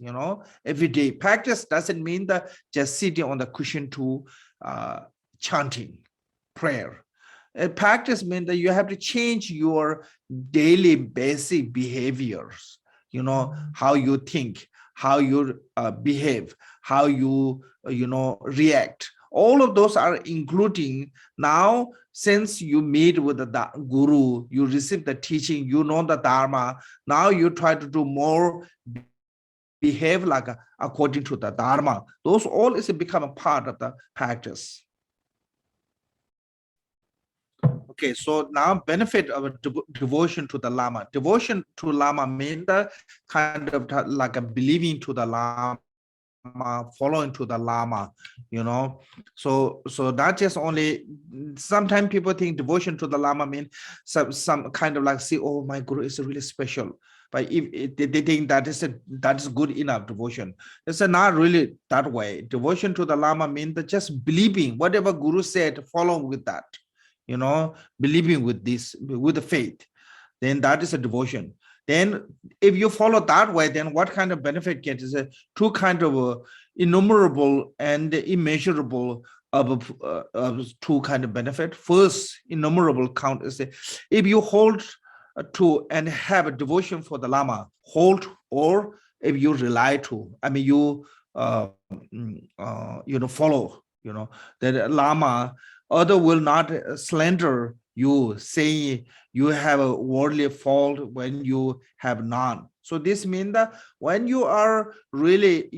every day. Practice doesn't mean that just sitting on the cushion to chanting, prayer. Practice means that you have to change your daily basic behaviors, how you think, how you behave, how you, react. All of those are including now, since you meet with the guru, you receive the teaching, you know the Dharma, now you try to do more, behave like according to the Dharma. Those all is become a part of the practice. Okay, so now benefit of devotion to the Lama. Devotion to Lama means the kind of like a believing to the Lama, following to the Lama, so not just only, sometimes people think devotion to the Lama means some kind of like, see, oh, my guru is really special. But if they think that is good enough devotion, it's not really that way. Devotion to the Lama means that just believing whatever Guru said, follow with that, believing with this, with the faith, then that is a devotion. Then if you follow that way, then what kind of benefit get is two kind of innumerable and immeasurable of two kind of benefit. First, innumerable count is if you hold to and have a devotion for the Lama, hold, or if you rely to, I mean, you follow, that Lama, other will not slander you, saying you have a worldly fault when you have none. So this means that when you are really,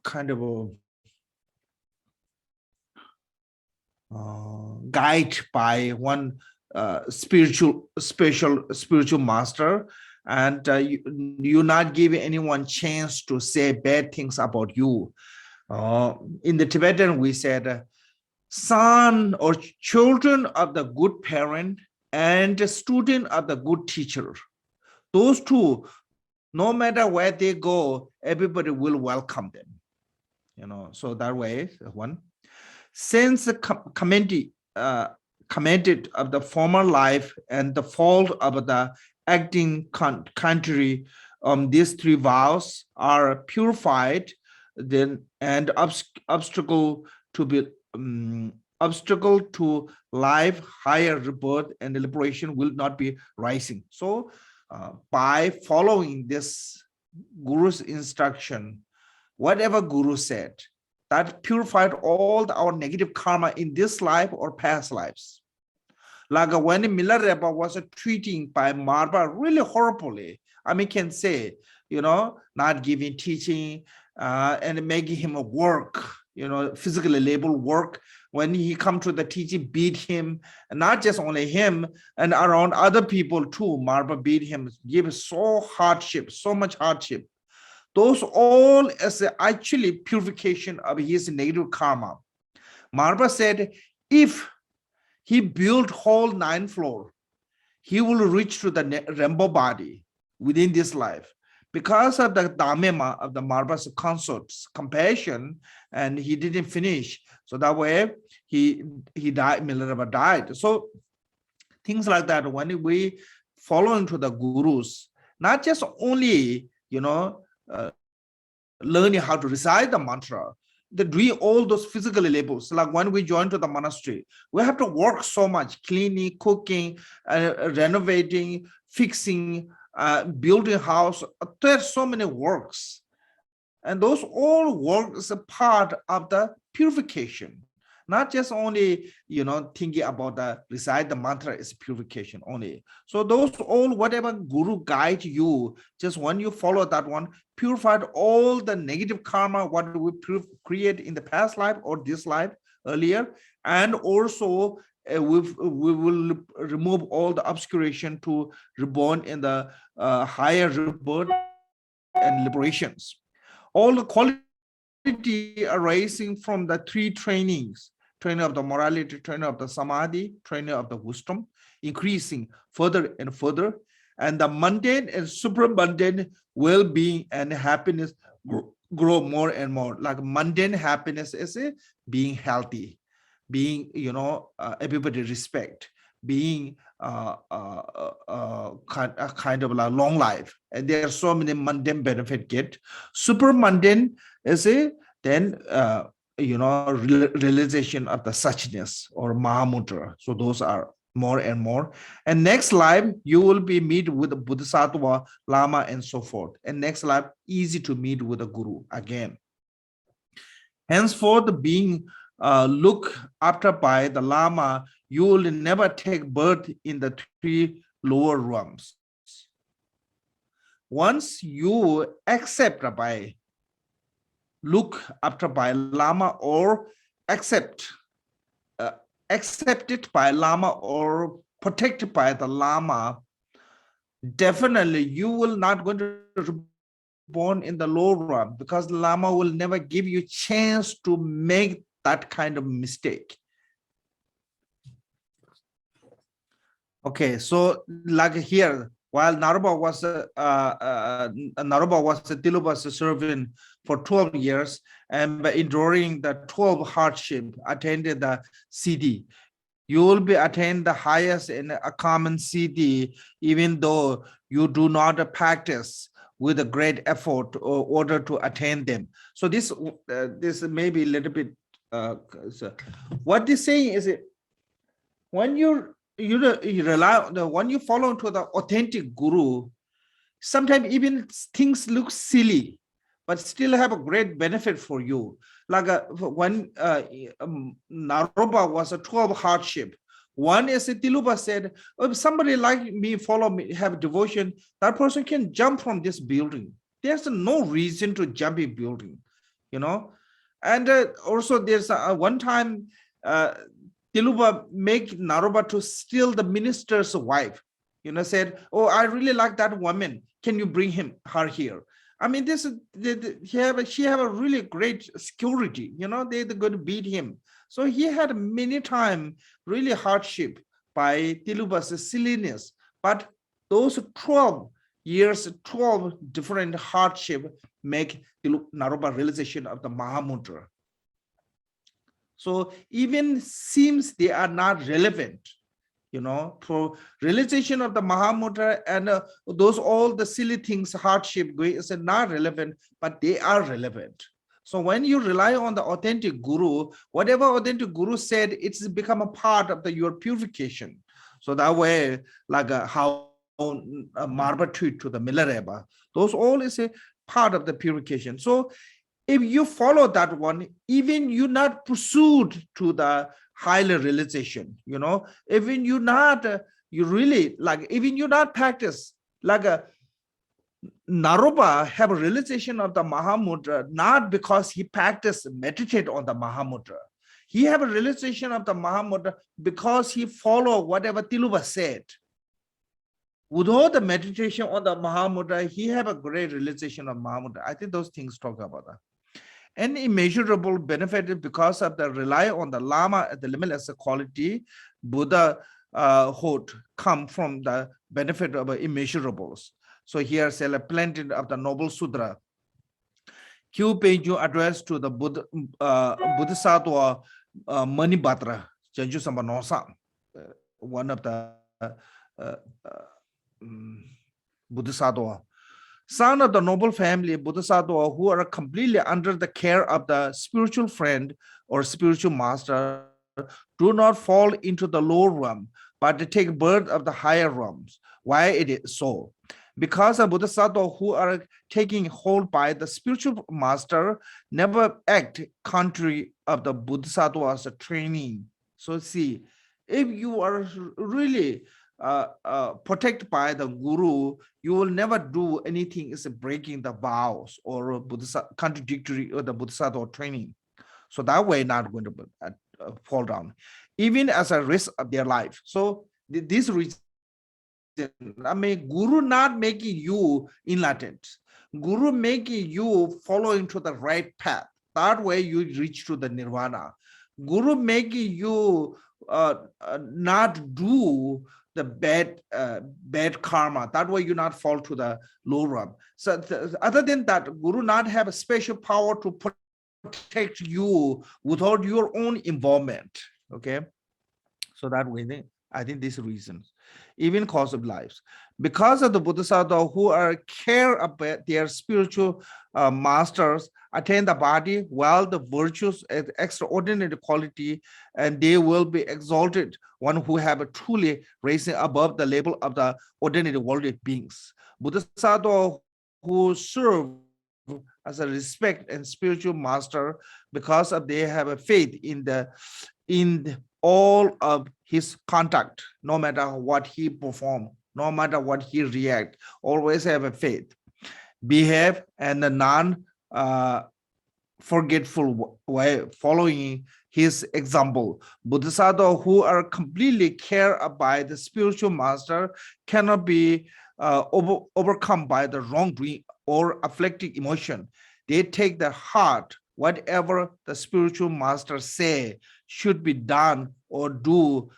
kind of a guide by one spiritual master, and you not give anyone chance to say bad things about you. In the Tibetan, we said, son or children of the good parent and student of the good teacher. Those two, no matter where they go, everybody will welcome them. So that way, one. Since commented of the former life and the fault of the acting country, these three vows are purified, then and obstacle to life, higher rebirth, and liberation will not be rising. So by following this Guru's instruction, whatever Guru said, that purified all our negative karma in this life or past lives. Like when Milarepa was treating by Marba really horribly, I mean, can say, not giving teaching and making him work, physically labeled work. When he come to the teaching, beat him, and not just only him, and around other people too. Marba beat him, give him so much hardship. Those all as actually purification of his negative karma. Marba said, if he built whole 9th floor, he will reach to the rainbow body within this life. Because of the dhamma of the Marba's consort's compassion, and he didn't finish. So that way he died, Milarepa died. So things like that, when we follow into the gurus, not just only, learning how to recite the mantra, they're doing all those physical labels. Like when we join to the monastery, we have to work so much, cleaning, cooking, renovating, fixing, building house. There's so many works. And those all works is a part of the purification. Not just only, thinking about the recite the mantra is purification only. So those all, whatever Guru guide you, just when you follow that one, purified all the negative karma, what we create in the past life or this life earlier. And also we will remove all the obscuration to reborn in the higher rebirth and liberations. All the quality arising from the three trainings, training of the morality, training of the samadhi, training of the wisdom, increasing further and further, and the mundane and super-mundane well-being and happiness grow more and more. Like mundane happiness is being healthy, being, everybody respect, being kind of like long life. And there are so many mundane benefit get. Super-mundane is then realization of the suchness or Mahamudra. So those are more and more. And next life, you will be meet with the Bodhisattva, Lama, and so forth. And next life, easy to meet with the Guru again. Henceforth, being looked after by the Lama, you will never take birth in the three lower realms. Once you accept by look after by Lama or accepted by Lama or protected by the Lama, definitely you will not going to be born in the lower realm, because Lama will never give you chance to make that kind of mistake. Okay, so like here, while Naropa was Tiluba serving for 12 years, and during the 12 hardship, attended the CD. You will be attend the highest in a common CD, even though you do not practice with a great effort or order to attain them. So this may be a little bit. So what this saying is it when you rely on when you follow to the authentic guru, sometimes even things look silly, but still have a great benefit for you. Like when Naropa was a 12 hardship. One is Tiluba said, if somebody like me, follow me, have devotion, that person can jump from this building. There's no reason to jump a building, you know. And also there's one time Tiluba make Naropa to steal the minister's wife. You know, said, oh, I really like that woman. Can you bring her here? I mean, she have a really great security. You know, they're going to beat him. So he had many times really hardship by Tiluba's silliness. But those 12 years, 12 different hardship make Naropa realization of the Mahamudra. So even seems they are not relevant, you know, for realization of the Mahamudra and those all the silly things, hardship is not relevant, but they are relevant. So when you rely on the authentic guru, whatever authentic guru said, it's become a part of your purification. So that way, like how Marba treat to the Milarepa, those all is a part of the purification. So if you follow that one, even you not pursued to the higher realization, you know, even you not, you really like, even you not practice, like a Naropa have a realization of the Mahamudra, not because he practiced, meditate on the Mahamudra. He have a realization of the Mahamudra because he follow whatever Tiluba said. Without the meditation on the Mahamudra, he have a great realization of Mahamudra. I think those things talk about that. And immeasurable benefit because of the rely on the Lama at the limitless quality, Buddha hood come from the benefit of immeasurables. So here say plenty of the Noble Sutra. Q page you address to the Buddha Bodhisattva Manibhadra, Janju Sambanosa, one of the Bodhisattva. Son of the noble family, Bodhisattva, who are completely under the care of the spiritual friend or spiritual master, do not fall into the lower realm, but they take birth of the higher realms. Why it is so? Because of Bodhisattva who are taking hold by the spiritual master never act contrary of the Bodhisattva's training. So see, if you are really protected by the guru, you will never do anything is breaking the vows or contradictory or the Bodhisattva training. So that way not going to fall down, even as a risk of their life. So this reason, I mean, guru not making you enlightened. Guru making you follow into the right path. That way you reach to the nirvana. Guru making you not do the bad karma. That way you not fall to the low realm. So other than that, Guru not have a special power to protect you without your own involvement. Okay, so that way I think these reasons, even cause of lives, because of the Bodhisattva who are care about their spiritual masters, attain the body, while the virtues and extraordinary quality, and they will be exalted, one who have a truly raising above the level of the ordinary worldly beings. Bodhisattva who serve as a respect and spiritual master because of they have a faith in all of his contact, no matter what he perform, no matter what he react, always have a faith, behave and a non-forgetful way, following his example. Bodhisattva who are completely cared by the spiritual master cannot be overcome by the wrongdoing or afflicting emotion. They take the heart whatever the spiritual master say should be done or do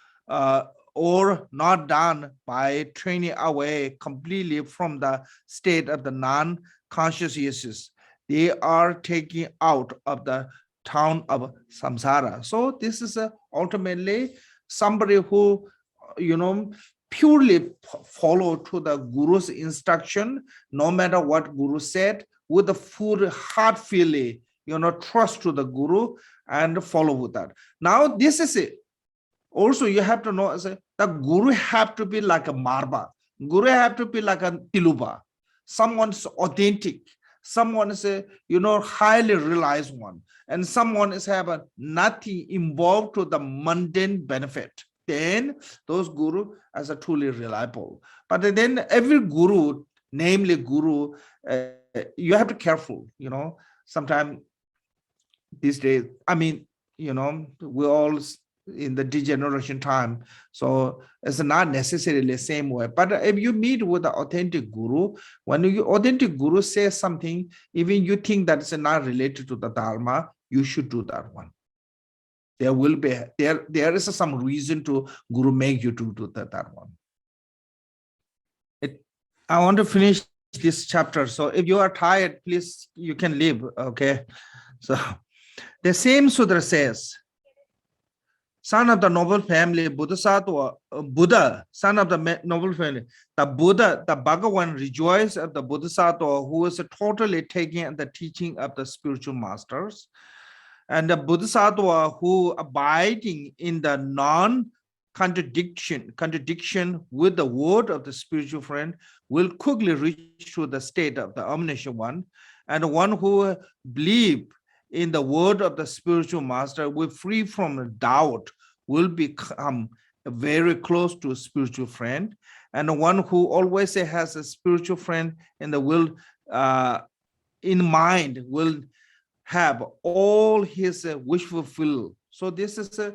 or not done by training away completely from the state of the non-consciousness. They are taking out of the town of samsara. So this is ultimately somebody who, purely follow to the guru's instruction, no matter what guru said, with the full heart feeling, trust to the guru and follow with that. Now this is it. Also, you have to know the guru have to be like a marba. Guru have to be like a tiluba. Someone's authentic. Someone is highly realized one. And someone is have nothing involved to the mundane benefit. Then those guru as a truly reliable. But then every guru, namely guru, you have to be careful, sometimes these days, we all in the degeneration time, so it's not necessarily the same way. But if you meet with the authentic guru, when you authentic guru says something, even you think that it's not related to the dharma, you should do that one. There will be there is some reason to guru make you to do that one. I want to finish this chapter, so if you are tired, please you can leave. Okay, so the same sutra says, son of the noble family, Buddha, son of the noble family, the Buddha, the Bhagavan rejoices at the Bodhisattva who is totally taking the teaching of the spiritual masters. And the Bodhisattva who abiding in the contradiction with the word of the spiritual friend will quickly reach to the state of the omniscient one. And the one who believe in the word of the spiritual master will free from doubt, will become very close to a spiritual friend. And the one who always has a spiritual friend in the will in mind will have all his wish fulfilled. So this is a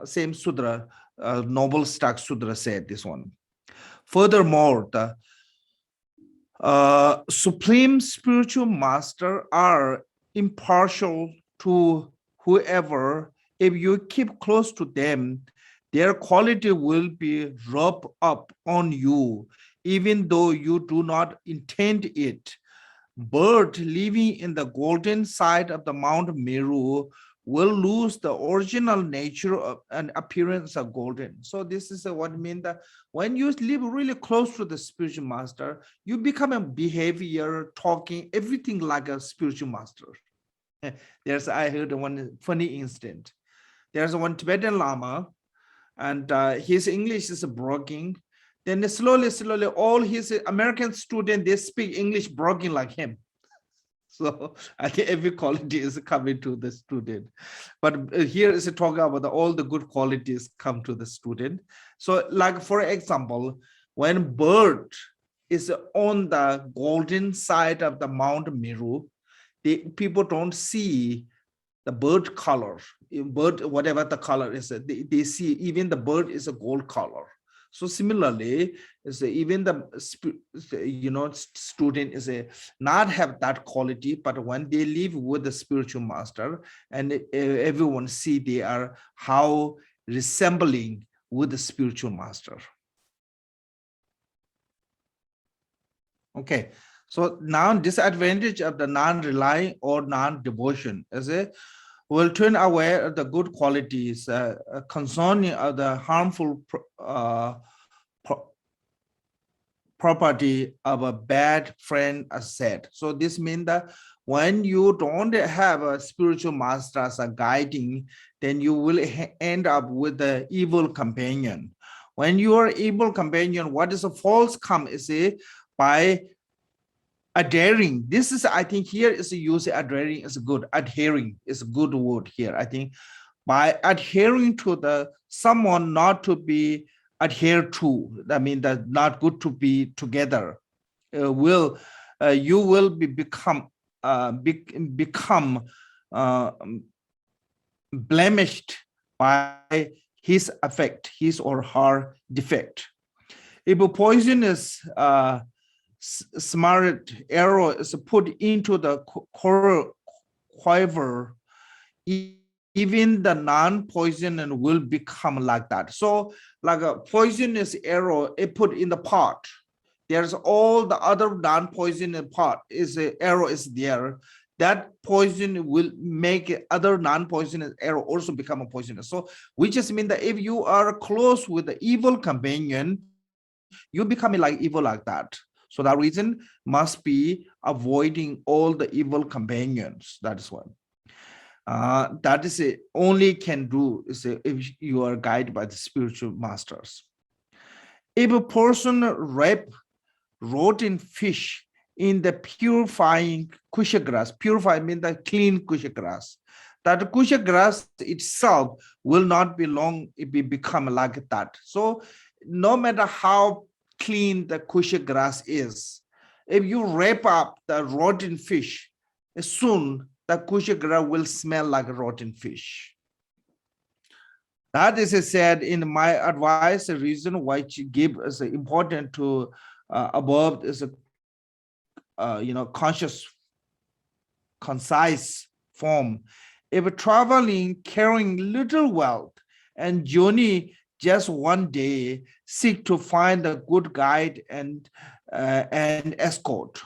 same sutra, Noble Stack Sutra said this one. Furthermore, the supreme spiritual master are impartial to whoever. If you keep close to them, their quality will be rubbed up on you, even though you do not intend it. Bird living in the golden side of the Mount Meru will lose the original nature of an appearance of golden. So this is what I mean, that when you live really close to the spiritual master, you become a behavior, talking, everything like a spiritual master. I heard one funny incident. There's one Tibetan Lama, and his English is broken. Then slowly, all his American students, they speak English broken like him. So I think every quality is coming to the student. But here is a talk about all the good qualities come to the student. So like, for example, when bird is on the golden side of the Mount Meru, people don't see the bird color, bird, whatever the color is, they see even the bird is a gold color. So similarly, is even the student is not have that quality, but when they live with the spiritual master, and everyone see they are how resembling with the spiritual master. Okay, so now disadvantage of the non-relying or non-devotion is will turn away of the good qualities concerning of the harmful property of a bad friend asset. So this means that when you don't have a spiritual master as a guiding, then you will end up with the evil companion. When you are evil companion, what is a false come is by adhering. This is, I think here is the use adhering is good. Adhering is a good word here. I think by adhering to the someone not to be adhered to, I mean that not good to be together, you will become blemished by his effect, his or her defect. If a poisonous smart arrow is put into the however, even the non-poison will become like that. So like a poisonous arrow, it put in the pot. There's all the other non-poisonous pot is a arrow is there. That poison will make other non-poisonous arrow also become a poisonous. So we just mean that if you are close with the evil companion, you become like evil like that. So that reason must be avoiding all the evil companions. That is one. That is it. Only can do is if you are guided by the spiritual masters. If a person rape rotten fish in the purifying kusha grass, purify means the clean kusha grass, that kusha grass itself will not be long, it will become like that. So no matter how clean the kusha grass is, if you wrap up the rotten fish, soon the kusha grass will smell like a rotten fish. That is said in my advice, the reason why you give is important to above is a conscious, concise form. If traveling, carrying little wealth, and journey just one day, seek to find a good guide and escort.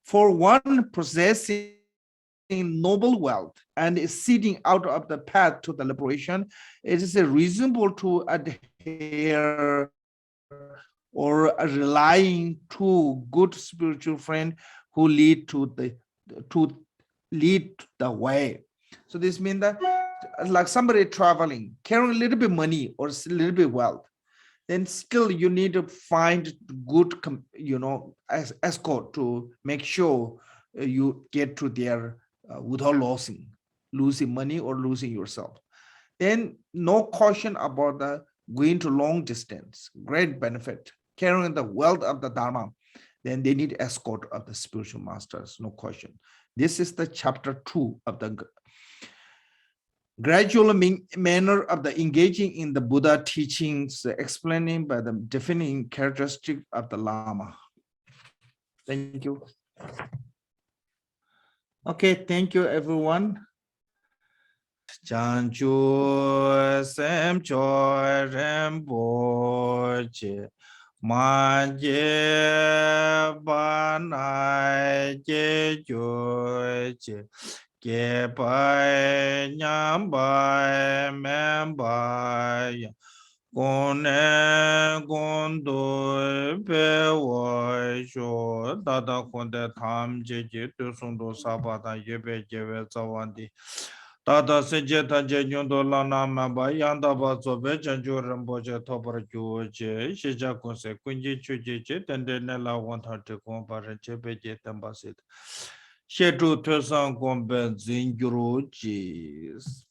For one possessing noble wealth and is seeking out of the path to the liberation, it is reasonable to adhere or relying to good spiritual friend who lead to lead the way. So this means that like somebody traveling, carrying a little bit money or a little bit wealth, then still you need to find good, escort to make sure you get to there without losing money or losing yourself. Then no caution about the going to long distance, great benefit, carrying the wealth of the Dharma, then they need escort of the spiritual masters, no question. This is the chapter 2 of the gradual manner of the engaging in the Buddha teachings, explaining by the defining characteristic of the Lama. Thank you. Okay, thank you, everyone. Chanchu sem choy Rinpoche manje banai je joche ke pai nyam bai mem bai Gone gondo pe wo sho dada konde tham je je tu sundo sabata yebe jeve zawandi Tata senje tanje nyondo lana mamba yanda ba zobe janjo ramboje topar juoje shija konse kunji chuje je tende ne la wanta te kompare chebe je tembasit shetu tesan kombe zingyuro jis